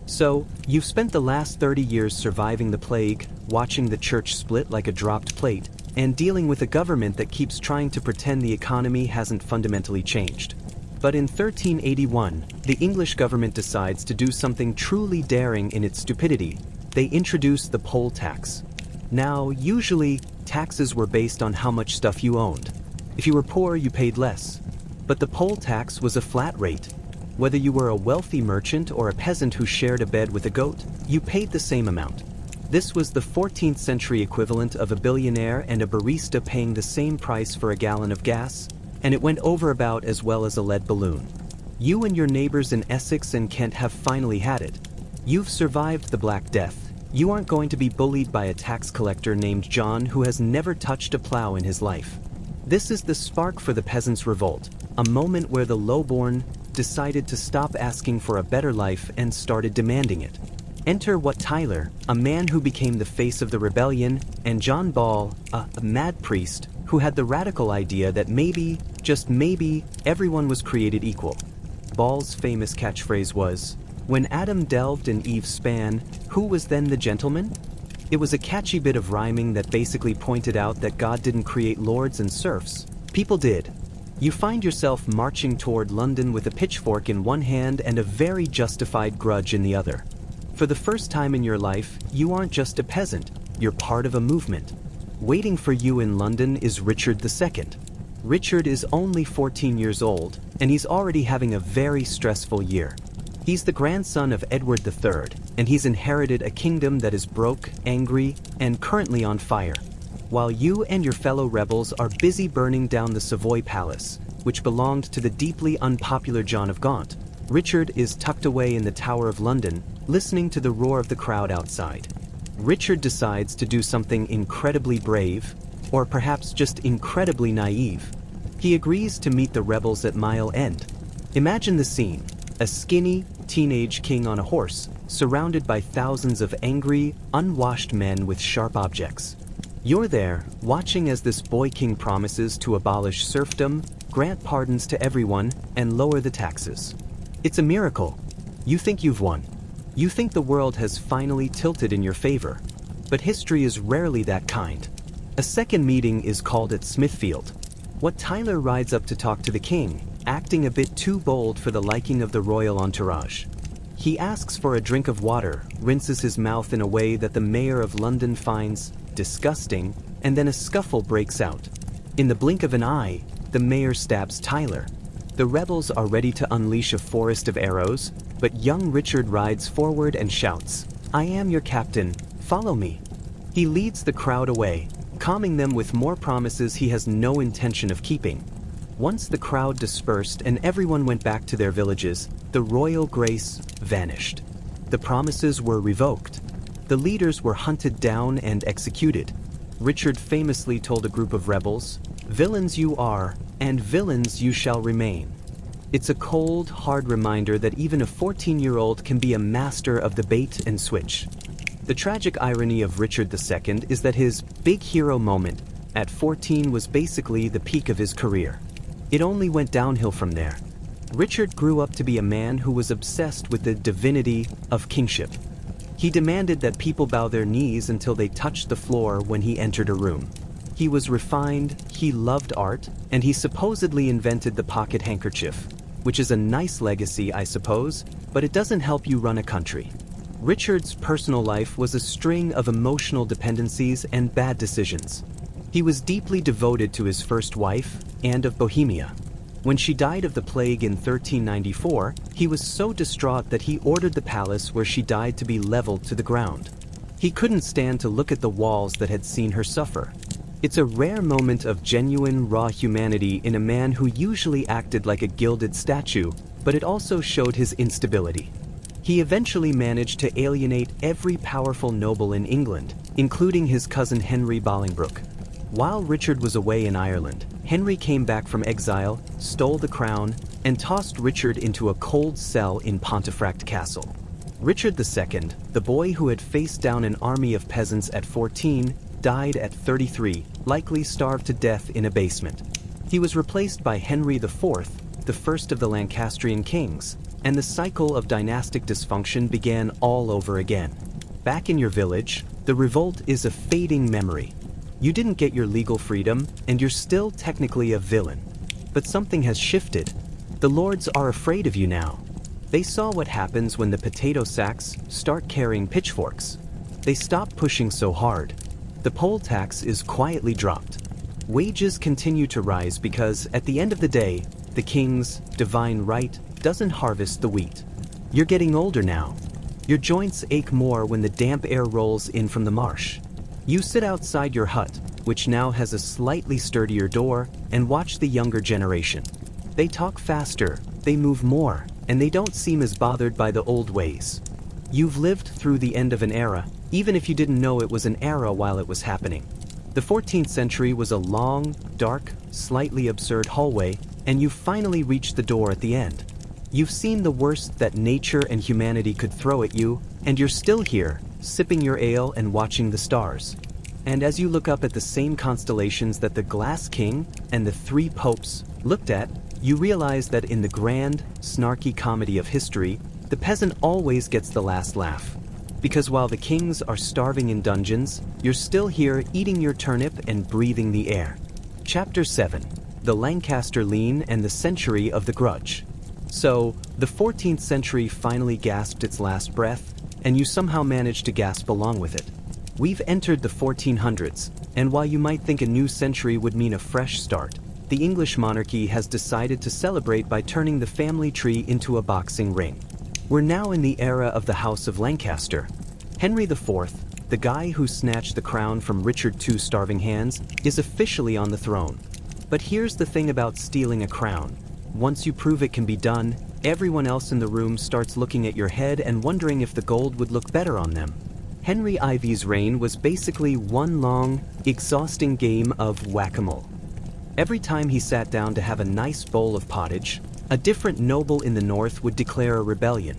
So, you've spent the last 30 years surviving the plague, watching the church split like a dropped plate, and dealing with a government that keeps trying to pretend the economy hasn't fundamentally changed. But in 1381, the English government decides to do something truly daring in its stupidity. They introduce the poll tax. Now, usually, taxes were based on how much stuff you owned. If you were poor, you paid less. But the poll tax was a flat rate. Whether you were a wealthy merchant or a peasant who shared a bed with a goat, you paid the same amount. This was the 14th century equivalent of a billionaire and a barista paying the same price for a gallon of gas, and it went over about as well as a lead balloon. You and your neighbors in Essex and Kent have finally had it. You've survived the Black Death. You aren't going to be bullied by a tax collector named John who has never touched a plough in his life. This is the spark for the peasants' revolt, a moment where the lowborn decided to stop asking for a better life and started demanding it. Enter Tyler, a man who became the face of the rebellion, and John Ball, a mad priest, who had the radical idea that maybe, just maybe, everyone was created equal. Ball's famous catchphrase was, "When Adam delved and Eve span, who was then the gentleman?" It was a catchy bit of rhyming that basically pointed out that God didn't create lords and serfs. People did. You find yourself marching toward London with a pitchfork in one hand and a very justified grudge in the other. For the first time in your life, you aren't just a peasant, you're part of a movement. Waiting for you in London is Richard II. Richard is only 14 years old, and he's already having a very stressful year. He's the grandson of Edward III, and he's inherited a kingdom that is broke, angry, and currently on fire. While you and your fellow rebels are busy burning down the Savoy Palace, which belonged to the deeply unpopular John of Gaunt, Richard is tucked away in the Tower of London, listening to the roar of the crowd outside. Richard decides to do something incredibly brave, or perhaps just incredibly naive. He agrees to meet the rebels at Mile End. Imagine the scene, a skinny, teenage king on a horse, surrounded by thousands of angry, unwashed men with sharp objects. You're there, watching as this boy king promises to abolish serfdom, grant pardons to everyone, and lower the taxes. It's a miracle. You think you've won. You think the world has finally tilted in your favor. But history is rarely that kind. A second meeting is called at Smithfield. Tyler rides up to talk to the king, acting a bit too bold for the liking of the royal entourage. He asks for a drink of water, rinses his mouth in a way that the mayor of London finds disgusting, and then a scuffle breaks out. In the blink of an eye, the mayor stabs Tyler. The rebels are ready to unleash a forest of arrows, but young Richard rides forward and shouts, "I am your captain, follow me." He leads the crowd away, calming them with more promises he has no intention of keeping. Once the crowd dispersed and everyone went back to their villages, the royal grace vanished. The promises were revoked. The leaders were hunted down and executed. Richard famously told a group of rebels, "Villains you are, and villains you shall remain." It's a cold, hard reminder that even a 14-year-old can be a master of the bait and switch. The tragic irony of Richard II is that his big hero moment at 14 was basically the peak of his career. It only went downhill from there. Richard grew up to be a man who was obsessed with the divinity of kingship. He demanded that people bow their knees until they touched the floor when he entered a room. He was refined, he loved art, and he supposedly invented the pocket handkerchief, which is a nice legacy, I suppose, but it doesn't help you run a country. Richard's personal life was a string of emotional dependencies and bad decisions. He was deeply devoted to his first wife, Anne of Bohemia. When she died of the plague in 1394, he was so distraught that he ordered the palace where she died to be leveled to the ground. He couldn't stand to look at the walls that had seen her suffer. It's a rare moment of genuine, raw humanity in a man who usually acted like a gilded statue, but it also showed his instability. He eventually managed to alienate every powerful noble in England, including his cousin Henry Bolingbroke. While Richard was away in Ireland, Henry came back from exile, stole the crown, and tossed Richard into a cold cell in Pontefract Castle. Richard II, the boy who had faced down an army of peasants at 14, died at 33, likely starved to death in a basement. He was replaced by Henry IV, the first of the Lancastrian kings, and the cycle of dynastic dysfunction began all over again. Back in your village, the revolt is a fading memory. You didn't get your legal freedom, and you're still technically a villain. But something has shifted. The lords are afraid of you now. They saw what happens when the potato sacks start carrying pitchforks. They stop pushing so hard. The poll tax is quietly dropped. Wages continue to rise because, at the end of the day, the king's divine right doesn't harvest the wheat. You're getting older now. Your joints ache more when the damp air rolls in from the marsh. You sit outside your hut, which now has a slightly sturdier door, and watch the younger generation. They talk faster, they move more, and they don't seem as bothered by the old ways. You've lived through the end of an era, even if you didn't know it was an era while it was happening. The 14th century was a long, dark, slightly absurd hallway, and you've finally reached the door at the end. You've seen the worst that nature and humanity could throw at you, and you're still here, sipping your ale and watching the stars. And as you look up at the same constellations that the Glass King and the three popes looked at, you realize that in the grand, snarky comedy of history, the peasant always gets the last laugh. Because while the kings are starving in dungeons, you're still here eating your turnip and breathing the air. Chapter 7. The Lancaster Lean and the Century of the Grudge. So, the 14th century finally gasped its last breath, and you somehow managed to gasp along with it. We've entered the 1400s, and while you might think a new century would mean a fresh start, the English monarchy has decided to celebrate by turning the family tree into a boxing ring. We're now in the era of the House of Lancaster. Henry IV, the guy who snatched the crown from Richard II's starving hands, is officially on the throne. But here's the thing about stealing a crown. Once you prove it can be done, everyone else in the room starts looking at your head and wondering if the gold would look better on them. Henry IV's reign was basically one long, exhausting game of whack-a-mole. Every time he sat down to have a nice bowl of pottage, a different noble in the north would declare a rebellion.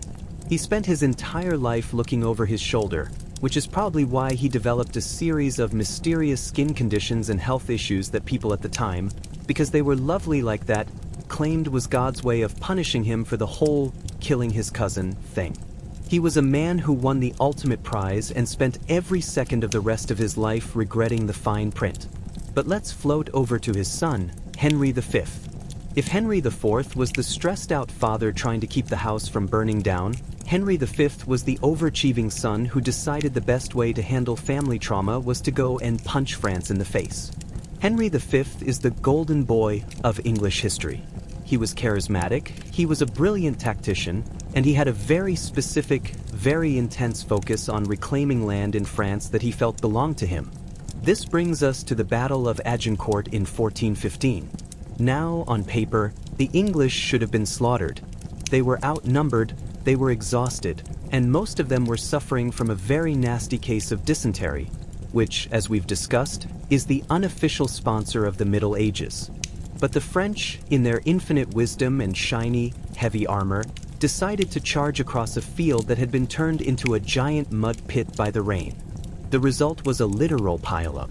He spent his entire life looking over his shoulder, which is probably why he developed a series of mysterious skin conditions and health issues that people at the time, because they were lovely like that, claimed was God's way of punishing him for the whole killing his cousin thing. He was a man who won the ultimate prize and spent every second of the rest of his life regretting the fine print. But let's float over to his son, Henry V. If Henry IV was the stressed-out father trying to keep the house from burning down, Henry V was the overachieving son who decided the best way to handle family trauma was to go and punch France in the face. Henry V is the golden boy of English history. he was charismatic, he was a brilliant tactician, and he had a very specific, very intense focus on reclaiming land in France that he felt belonged to him. This brings us to the Battle of Agincourt in 1415. Now, on paper, the English should have been slaughtered. They were outnumbered, they were exhausted, and most of them were suffering from a very nasty case of dysentery, which, as we've discussed, is the unofficial sponsor of the Middle Ages. But the French, in their infinite wisdom and shiny, heavy armor, decided to charge across a field that had been turned into a giant mud pit by the rain. The result was a literal pileup.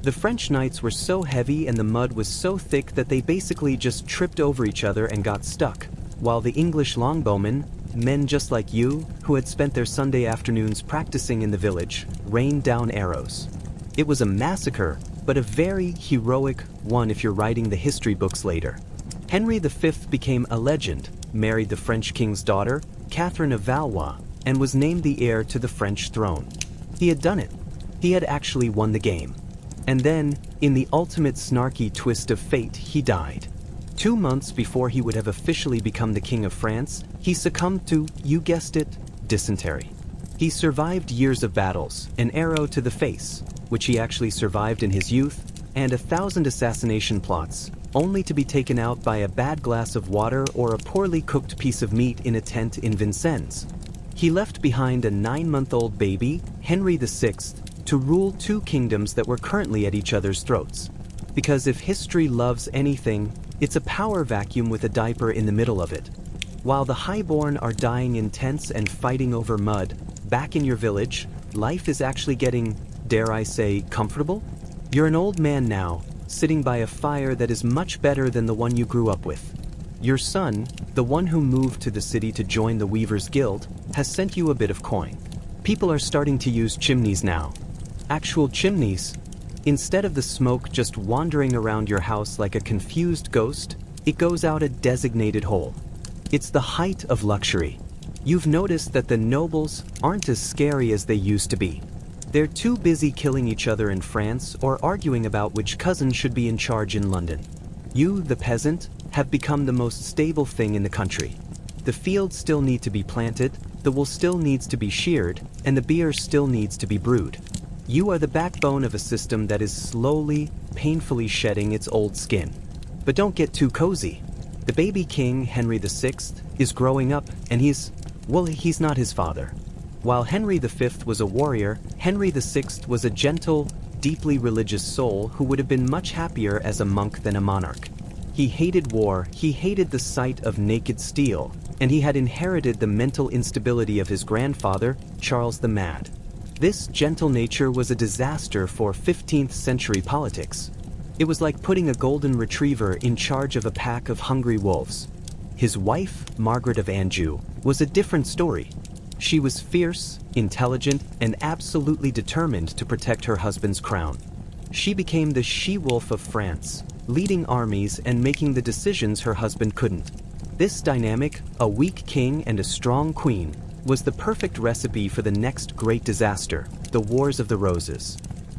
The French knights were so heavy and the mud was so thick that they basically just tripped over each other and got stuck, while the English longbowmen, men just like you, who had spent their Sunday afternoons practicing in the village, rained down arrows. It was a massacre, but a very heroic one if you're writing the history books later. Henry V became a legend, married the French king's daughter, Catherine of Valois, and was named the heir to the French throne. He had done it. He had actually won the game. And then, in the ultimate snarky twist of fate, he died. 2 months before he would have officially become the King of France, he succumbed to, you guessed it, dysentery. He survived years of battles, an arrow to the face, which he actually survived in his youth, and 1,000 assassination plots, only to be taken out by a bad glass of water or a poorly cooked piece of meat in a tent in Vincennes. He left behind a 9-month-old baby, Henry VI, to rule 2 kingdoms that were currently at each other's throats. Because if history loves anything, it's a power vacuum with a diaper in the middle of it. While the highborn are dying in tents and fighting over mud, back in your village, life is actually getting, dare I say, comfortable? You're an old man now, sitting by a fire that is much better than the one you grew up with. Your son, the one who moved to the city to join the Weavers' Guild, has sent you a bit of coin. People are starting to use chimneys now. Actual chimneys. Instead of the smoke just wandering around your house like a confused ghost, it goes out a designated hole. It's the height of luxury. You've noticed that the nobles aren't as scary as they used to be. They're too busy killing each other in France or arguing about which cousin should be in charge in London. You, the peasant, have become the most stable thing in the country. The fields still need to be planted, the wool still needs to be sheared, and the beer still needs to be brewed. You are the backbone of a system that is slowly, painfully shedding its old skin. But don't get too cozy. The baby king, Henry VI, is growing up, and he's not his father. While Henry V was a warrior, Henry VI was a gentle, deeply religious soul who would have been much happier as a monk than a monarch. He hated war, he hated the sight of naked steel, and he had inherited the mental instability of his grandfather, Charles the Mad. This gentle nature was a disaster for 15th century politics. It was like putting a golden retriever in charge of a pack of hungry wolves. His wife, Margaret of Anjou, was a different story. She was fierce, intelligent, and absolutely determined to protect her husband's crown. She became the she-wolf of France, leading armies and making the decisions her husband couldn't. This dynamic, a weak king and a strong queen, was the perfect recipe for the next great disaster, the Wars of the Roses.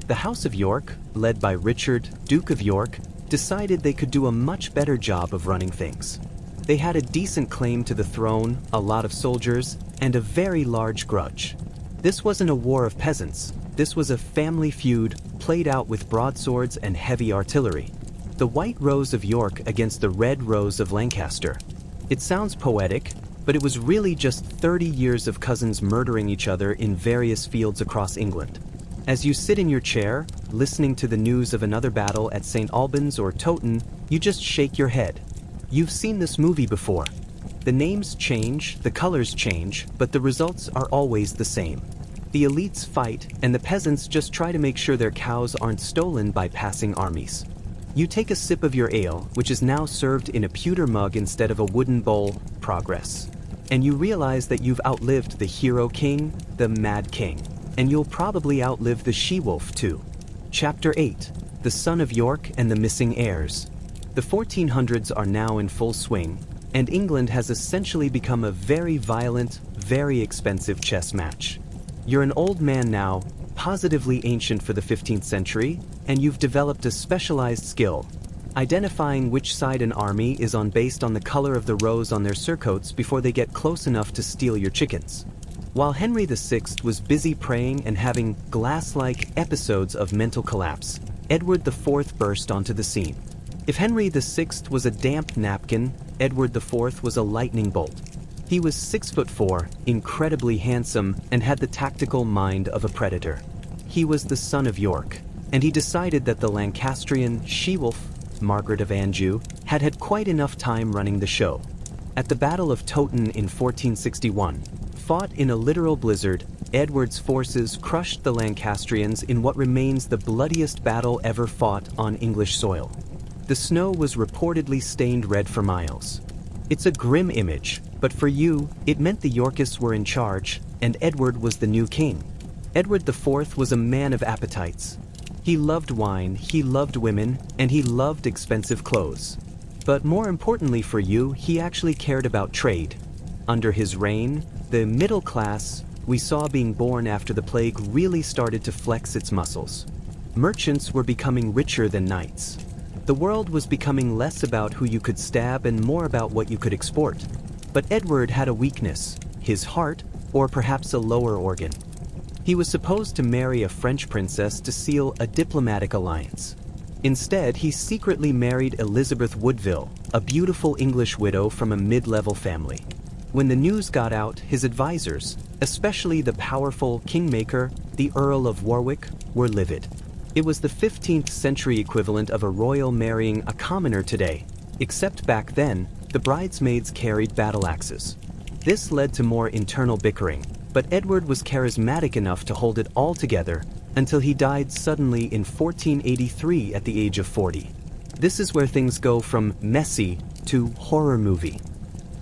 The House of York, led by Richard, Duke of York, decided they could do a much better job of running things. They had a decent claim to the throne, a lot of soldiers, and a very large grudge. This wasn't a war of peasants. This was a family feud played out with broadswords and heavy artillery. The White Rose of York against the Red Rose of Lancaster. It sounds poetic, but it was really just 30 years of cousins murdering each other in various fields across England. As you sit in your chair, listening to the news of another battle at St. Albans or Towton, you just shake your head. You've seen this movie before. The names change, the colors change, but the results are always the same. The elites fight, and the peasants just try to make sure their cows aren't stolen by passing armies. You take a sip of your ale, which is now served in a pewter mug instead of a wooden bowl, progress. And you realize that you've outlived the hero king, the mad king. And you'll probably outlive the she-wolf too. Chapter 8. The Son of York and the Missing Heirs. The 1400s are now in full swing, and England has essentially become a very violent, very expensive chess match. You're an old man now, positively ancient for the 15th century, and you've developed a specialized skill, Identifying which side an army is on based on the color of the rose on their surcoats before they get close enough to steal your chickens. While Henry VI was busy praying and having glass-like episodes of mental collapse, Edward IV burst onto the scene. If Henry VI was a damp napkin, Edward IV was a lightning bolt. He was 6'4", incredibly handsome, and had the tactical mind of a predator. He was the son of York, and he decided that the Lancastrian she-wolf, Margaret of Anjou, had had quite enough time running the show. At the Battle of Toten in 1461, fought in a literal blizzard, Edward's forces crushed the Lancastrians in what remains the bloodiest battle ever fought on English soil. The snow was reportedly stained red for miles. It's a grim image, but for you, it meant the Yorkists were in charge, and Edward was the new king. Edward IV was a man of appetites. He loved wine, he loved women, and he loved expensive clothes. But more importantly for you, he actually cared about trade. Under his reign, the middle class we saw being born after the plague really started to flex its muscles. Merchants were becoming richer than knights. The world was becoming less about who you could stab and more about what you could export. But Edward had a weakness, his heart, or perhaps a lower organ. He was supposed to marry a French princess to seal a diplomatic alliance. Instead, he secretly married Elizabeth Woodville, a beautiful English widow from a mid-level family. When the news got out, his advisors, especially the powerful kingmaker, the Earl of Warwick, were livid. It was the 15th century equivalent of a royal marrying a commoner today, except back then, the bridesmaids carried battle axes. This led to more internal bickering, but Edward was charismatic enough to hold it all together until he died suddenly in 1483 at the age of 40. This is where things go from messy to horror movie.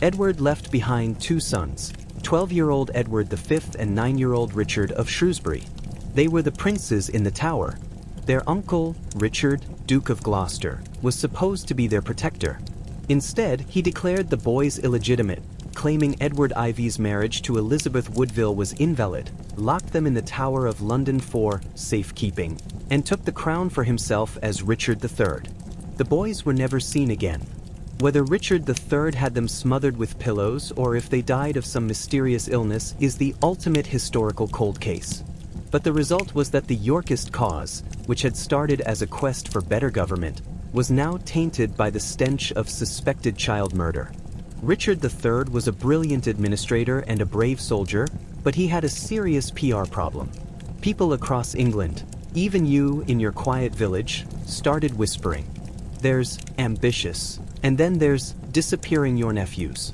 Edward left behind two sons, 12-year-old Edward V and 9-year-old Richard of Shrewsbury. They were the princes in the Tower. Their uncle, Richard, Duke of Gloucester, was supposed to be their protector. Instead, he declared the boys illegitimate, claiming Edward IV's marriage to Elizabeth Woodville was invalid, locked them in the Tower of London for safekeeping, and took the crown for himself as Richard III. The boys were never seen again. Whether Richard III had them smothered with pillows or if they died of some mysterious illness is the ultimate historical cold case. But the result was that the Yorkist cause, which had started as a quest for better government, was now tainted by the stench of suspected child murder. Richard III was a brilliant administrator and a brave soldier, but he had a serious PR problem. People across England, even you in your quiet village, started whispering. There's ambitious, and then there's disappearing your nephews.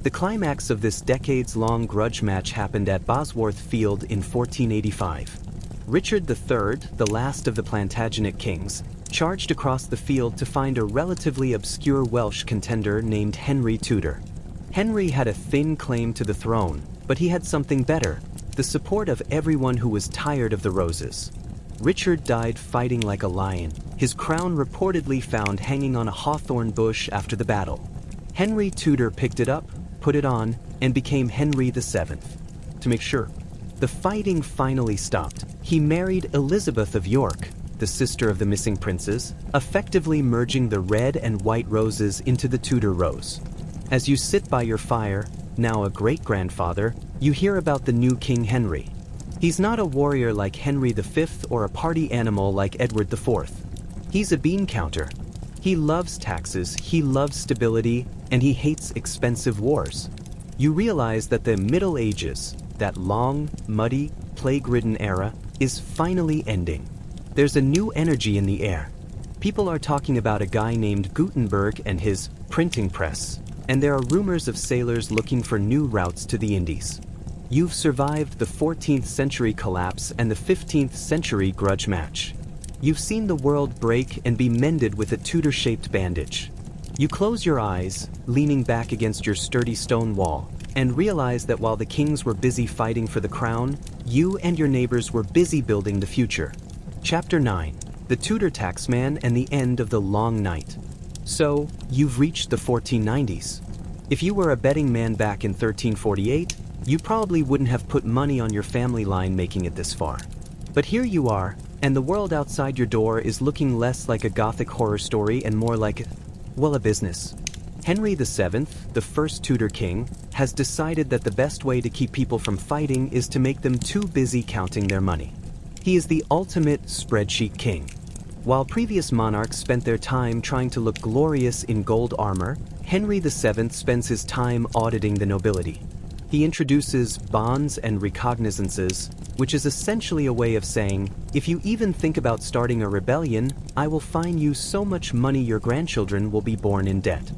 The climax of this decades-long grudge match happened at Bosworth Field in 1485. Richard III, the last of the Plantagenet kings, charged across the field to find a relatively obscure Welsh contender named Henry Tudor. Henry had a thin claim to the throne, but he had something better, the support of everyone who was tired of the roses. Richard died fighting like a lion, his crown reportedly found hanging on a hawthorn bush after the battle. Henry Tudor picked it up, put it on, and became Henry VII. To make sure the fighting finally stopped, he married Elizabeth of York, the sister of the missing princes, effectively merging the red and white roses into the Tudor rose. As you sit by your fire, now a great-grandfather, you hear about the new King Henry. He's not a warrior like Henry V or a party animal like Edward IV. He's a bean counter. He loves taxes, he loves stability, and he hates expensive wars. You realize that the Middle Ages, that long, muddy, plague-ridden era, is finally ending. There's a new energy in the air. People are talking about a guy named Gutenberg and his printing press, and there are rumors of sailors looking for new routes to the Indies. You've survived the 14th century collapse and the 15th century grudge match. You've seen the world break and be mended with a Tudor-shaped bandage. You close your eyes, leaning back against your sturdy stone wall, and realize that while the kings were busy fighting for the crown, you and your neighbors were busy building the future. Chapter 9. The Tudor Taxman and the End of the Long Night. So, you've reached the 1490s. If you were a betting man back in 1348, you probably wouldn't have put money on your family line making it this far. But here you are, and the world outside your door is looking less like a gothic horror story and more like, well, a business. Henry VII, the first Tudor king, has decided that the best way to keep people from fighting is to make them too busy counting their money. He is the ultimate spreadsheet king. While previous monarchs spent their time trying to look glorious in gold armor, Henry VII spends his time auditing the nobility. He introduces bonds and recognizances, which is essentially a way of saying, if you even think about starting a rebellion, I will fine you so much money your grandchildren will be born in debt.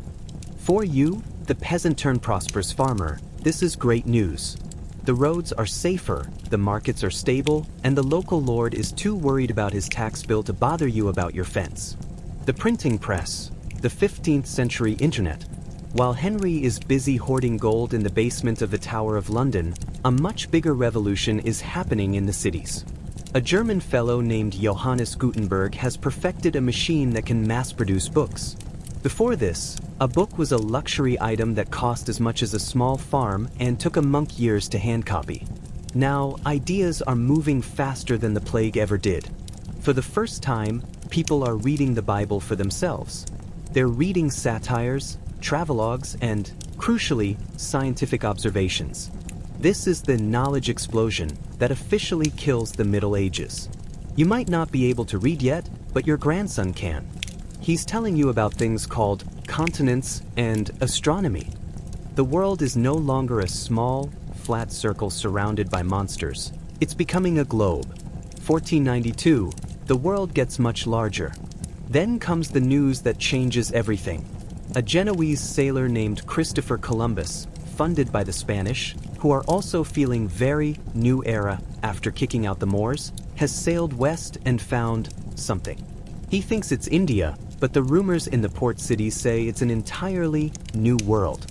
For you, the peasant-turned-prosperous farmer, this is great news. The roads are safer, the markets are stable, and the local lord is too worried about his tax bill to bother you about your fence. The printing press, the 15th century internet. While Henry is busy hoarding gold in the basement of the Tower of London, a much bigger revolution is happening in the cities. A German fellow named Johannes Gutenberg has perfected a machine that can mass-produce books. Before this, a book was a luxury item that cost as much as a small farm and took a monk years to hand-copy. Now, ideas are moving faster than the plague ever did. For the first time, people are reading the Bible for themselves. They're reading satires, travelogues, and, crucially, scientific observations. This is the knowledge explosion that officially kills the Middle Ages. You might not be able to read yet, but your grandson can. He's telling you about things called continents and astronomy. The world is no longer a small, flat circle surrounded by monsters. It's becoming a globe. 1492, the world gets much larger. Then comes the news that changes everything. A Genoese sailor named Christopher Columbus, funded by the Spanish, who are also feeling very new era after kicking out the Moors, has sailed west and found something. He thinks it's India, but the rumors in the port cities say it's an entirely new world.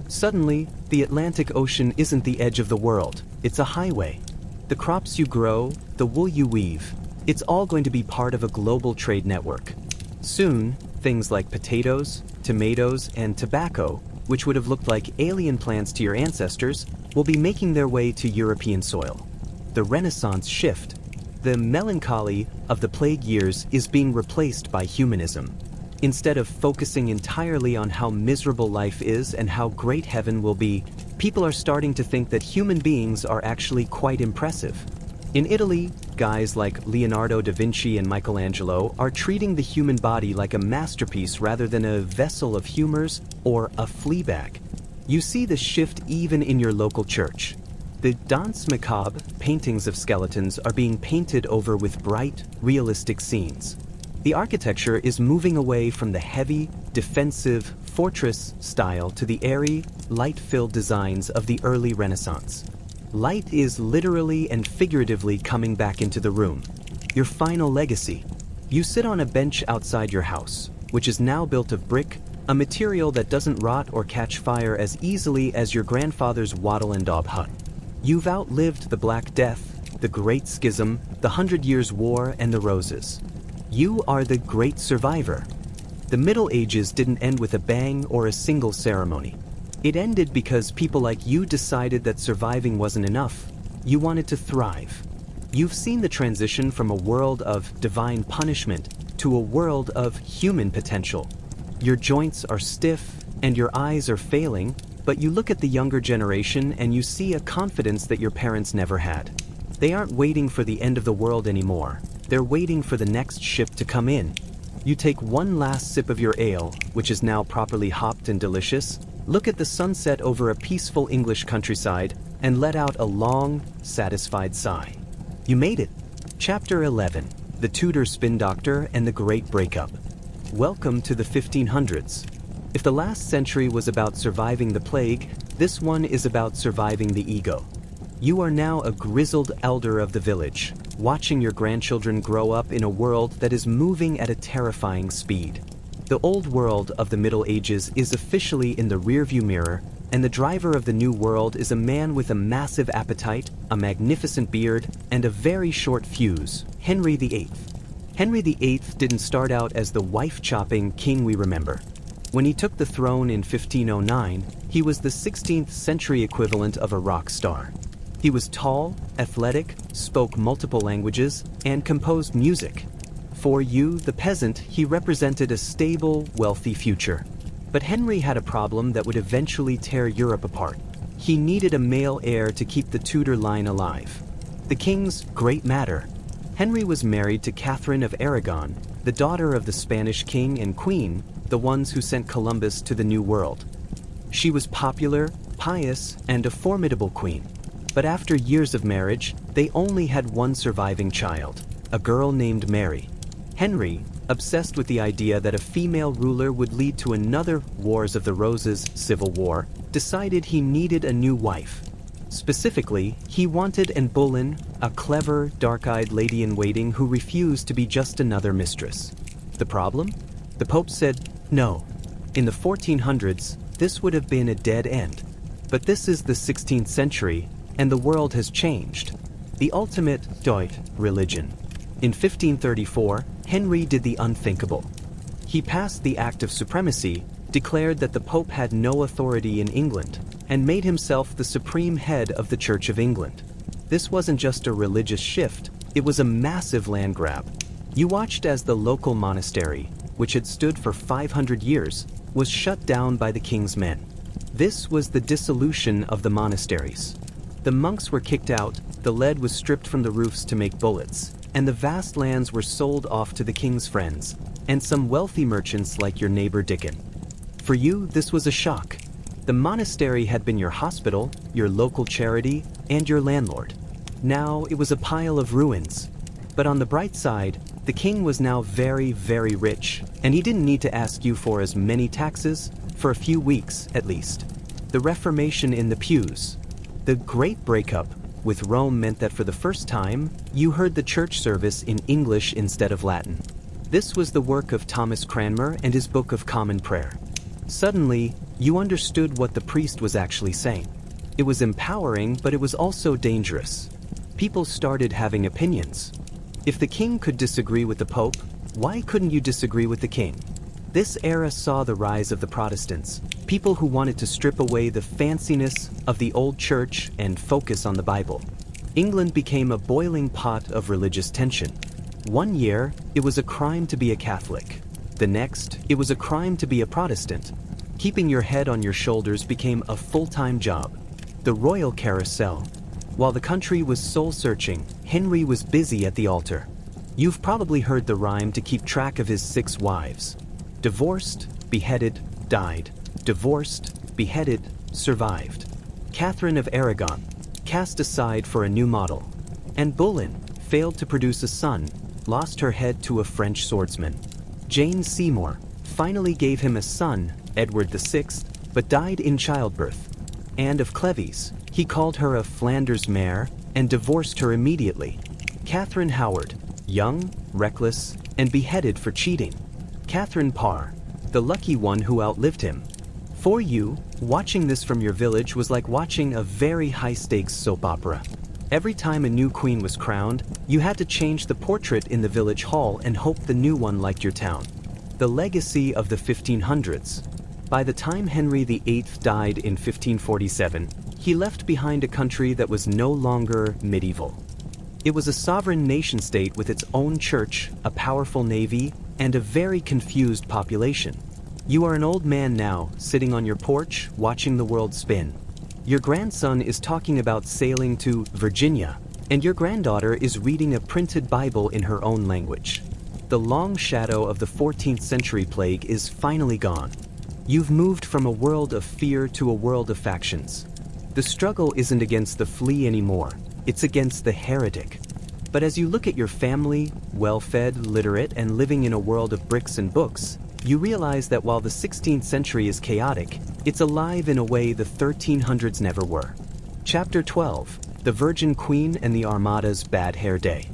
Suddenly, the Atlantic Ocean isn't the edge of the world, it's a highway. The crops you grow, the wool you weave, it's all going to be part of a global trade network. Soon, things like potatoes, tomatoes, and tobacco, which would have looked like alien plants to your ancestors, will be making their way to European soil. The Renaissance shift. The melancholy of the plague years is being replaced by humanism. Instead of focusing entirely on how miserable life is and how great heaven will be, people are starting to think that human beings are actually quite impressive. In Italy, guys like Leonardo da Vinci and Michelangelo are treating the human body like a masterpiece rather than a vessel of humors or a flea bag. You see the shift even in your local church. The Danse Macabre paintings of skeletons are being painted over with bright, realistic scenes. The architecture is moving away from the heavy, defensive, fortress style to the airy, light-filled designs of the early Renaissance. Light is literally and figuratively coming back into the room. Your final legacy. You sit on a bench outside your house, which is now built of brick, a material that doesn't rot or catch fire as easily as your grandfather's wattle and daub hut. You've outlived the Black Death, the Great Schism, the 100 Years' War, and the Roses. You are the great survivor. The Middle Ages didn't end with a bang or a single ceremony. It ended because people like you decided that surviving wasn't enough. You wanted to thrive. You've seen the transition from a world of divine punishment to a world of human potential. Your joints are stiff and your eyes are failing, but you look at the younger generation and you see a confidence that your parents never had. They aren't waiting for the end of the world anymore. They're waiting for the next ship to come in. You take one last sip of your ale, which is now properly hopped and delicious, look at the sunset over a peaceful English countryside, and let out a long, satisfied sigh. You made it. Chapter 11. The Tudor Spin Doctor and the Great Breakup. Welcome to the 1500s. If the last century was about surviving the plague, this one is about surviving the ego. You are now a grizzled elder of the village, watching your grandchildren grow up in a world that is moving at a terrifying speed. The old world of the Middle Ages is officially in the rearview mirror, and the driver of the new world is a man with a massive appetite, a magnificent beard, and a very short fuse, Henry VIII. Henry VIII didn't start out as the wife-chopping king we remember. When he took the throne in 1509, he was the 16th century equivalent of a rock star. He was tall, athletic, spoke multiple languages, and composed music. For you, the peasant, he represented a stable, wealthy future. But Henry had a problem that would eventually tear Europe apart. He needed a male heir to keep the Tudor line alive. The king's great matter. Henry was married to Catherine of Aragon, the daughter of the Spanish king and queen, the ones who sent Columbus to the New World. She was popular, pious, and a formidable queen. But after years of marriage, they only had one surviving child, a girl named Mary. Henry, obsessed with the idea that a female ruler would lead to another Wars of the Roses civil war, decided he needed a new wife. Specifically, he wanted Anne Boleyn, a clever, dark-eyed lady-in-waiting who refused to be just another mistress. The problem? The Pope said no. In the 1400s, this would have been a dead end. But this is the 16th century, and the world has changed. The ultimate Deutsche religion. In 1534, Henry did the unthinkable. He passed the Act of Supremacy, declared that the Pope had no authority in England, and made himself the supreme head of the Church of England. This wasn't just a religious shift, it was a massive land grab. You watched as the local monastery, which had stood for 500 years, was shut down by the king's men. This was the dissolution of the monasteries. The monks were kicked out, the lead was stripped from the roofs to make bullets, and the vast lands were sold off to the king's friends, and some wealthy merchants like your neighbor Dickon. For you, this was a shock. The monastery had been your hospital, your local charity, and your landlord. Now it was a pile of ruins. But on the bright side, the king was now very, very rich, and he didn't need to ask you for as many taxes, for a few weeks at least. The Reformation in the pews. The Great Breakup with Rome meant that for the first time, you heard the church service in English instead of Latin. This was the work of Thomas Cranmer and his Book of Common Prayer. Suddenly, you understood what the priest was actually saying. It was empowering, but it was also dangerous. People started having opinions. If the king could disagree with the Pope, why couldn't you disagree with the king? This era saw the rise of the Protestants, people who wanted to strip away the fanciness of the old church and focus on the Bible. England became a boiling pot of religious tension. One year, it was a crime to be a Catholic. The next, it was a crime to be a Protestant. Keeping your head on your shoulders became a full-time job. The royal carousel. While the country was soul-searching, Henry was busy at the altar. You've probably heard the rhyme to keep track of his 6 wives. Divorced, beheaded, died. Divorced, beheaded, survived. Catherine of Aragon, cast aside for a new model. Anne Boleyn failed to produce a son, lost her head to a French swordsman. Jane Seymour finally gave him a son, Edward VI, but died in childbirth. Anne of Cleves, he called her a Flanders mare and divorced her immediately. Catherine Howard, young, reckless, and beheaded for cheating. Catherine Parr, the lucky one who outlived him. For you, watching this from your village was like watching a very high-stakes soap opera. Every time a new queen was crowned, you had to change the portrait in the village hall and hope the new one liked your town. The legacy of the 1500s. By the time Henry VIII died in 1547, he left behind a country that was no longer medieval. It was a sovereign nation-state with its own church, a powerful navy, and a very confused population. You are an old man now, sitting on your porch, watching the world spin. Your grandson is talking about sailing to Virginia, and your granddaughter is reading a printed Bible in her own language. The long shadow of the 14th century plague is finally gone. You've moved from a world of fear to a world of factions. The struggle isn't against the flea anymore, it's against the heretic. But as you look at your family, well-fed, literate, and living in a world of bricks and books, you realize that while the 16th century is chaotic, it's alive in a way the 1300s never were. Chapter 12, The Virgin Queen and the Armada's Bad Hair Day.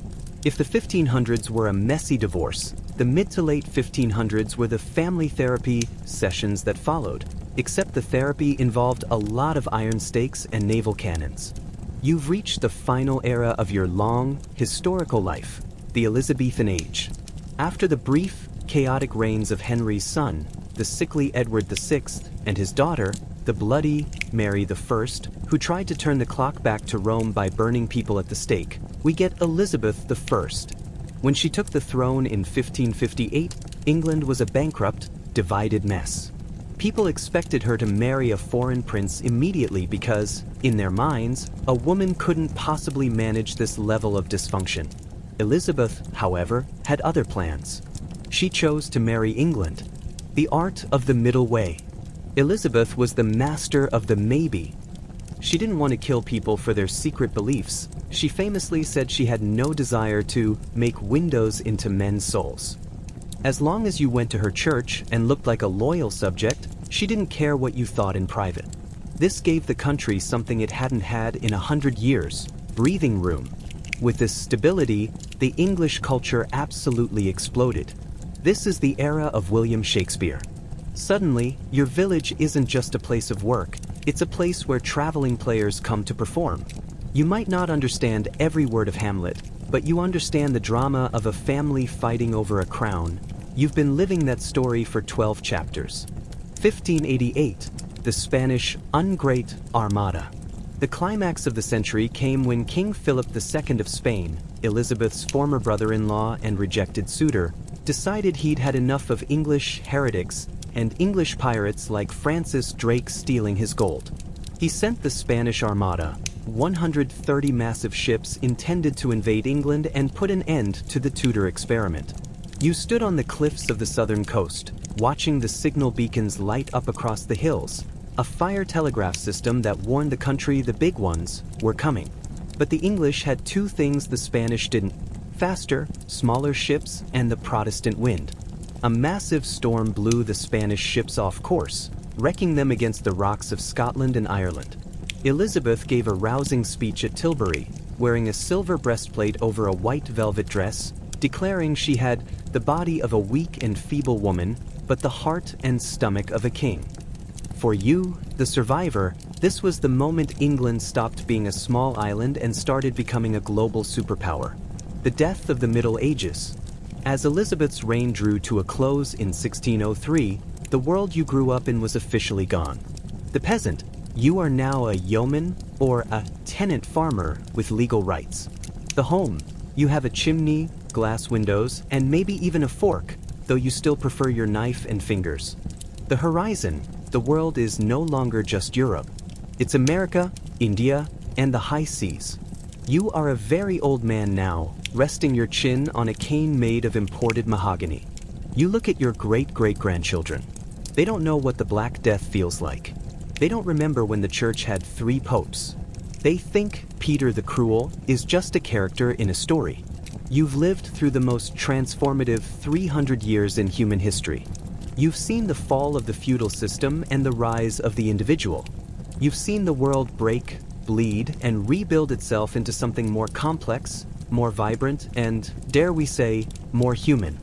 If the 1500s were a messy divorce, the mid to late 1500s were the family therapy sessions that followed, except the therapy involved a lot of iron stakes and naval cannons. You've reached the final era of your long, historical life, the Elizabethan Age. After the brief, chaotic reigns of Henry's son, the sickly Edward VI, and his daughter, the bloody Mary I, who tried to turn the clock back to Rome by burning people at the stake, we get Elizabeth I. When she took the throne in 1558, England was a bankrupt, divided mess. People expected her to marry a foreign prince immediately because, in their minds, a woman couldn't possibly manage this level of dysfunction. Elizabeth, however, had other plans. She chose to marry England. The art of the middle way. Elizabeth was the master of the maybe. She didn't want to kill people for their secret beliefs. She famously said she had no desire to make windows into men's souls. As long as you went to her church and looked like a loyal subject, she didn't care what you thought in private. This gave the country something it hadn't had in 100 years, breathing room. With this stability, the English culture absolutely exploded. This is the era of William Shakespeare. Suddenly, your village isn't just a place of work, it's a place where traveling players come to perform. You might not understand every word of Hamlet, but you understand the drama of a family fighting over a crown. You've been living that story for 12 chapters. 1588, the Spanish Great Armada. The climax of the century came when King Philip II of Spain, Elizabeth's former brother-in-law and rejected suitor, decided he'd had enough of English heretics and English pirates like Francis Drake stealing his gold. He sent the Spanish Armada, 130 massive ships intended to invade England and put an end to the Tudor experiment. You stood on the cliffs of the southern coast, watching the signal beacons light up across the hills, a fire telegraph system that warned the country the big ones were coming. But the English had two things the Spanish didn't: faster, smaller ships and the Protestant wind. A massive storm blew the Spanish ships off course, wrecking them against the rocks of Scotland and Ireland. Elizabeth gave a rousing speech at Tilbury, wearing a silver breastplate over a white velvet dress, declaring she had the body of a weak and feeble woman, but the heart and stomach of a king. For you, the survivor, this was the moment England stopped being a small island and started becoming a global superpower. The death of the Middle Ages. As Elizabeth's reign drew to a close in 1603, the world you grew up in was officially gone. The peasant, you are now a yeoman or a tenant farmer with legal rights. The home, you have a chimney, glass windows, and maybe even a fork, though you still prefer your knife and fingers. The horizon, the world is no longer just Europe. It's America, India, and the high seas. You are a very old man now, resting your chin on a cane made of imported mahogany. You look at your great-great-grandchildren. They don't know what the Black Death feels like. They don't remember when the church had 3 popes. They think Peter the Cruel is just a character in a story. You've lived through the most transformative 300 years in human history. You've seen the fall of the feudal system and the rise of the individual. You've seen the world break, bleed, and rebuild itself into something more complex, more vibrant, and, dare we say, more human.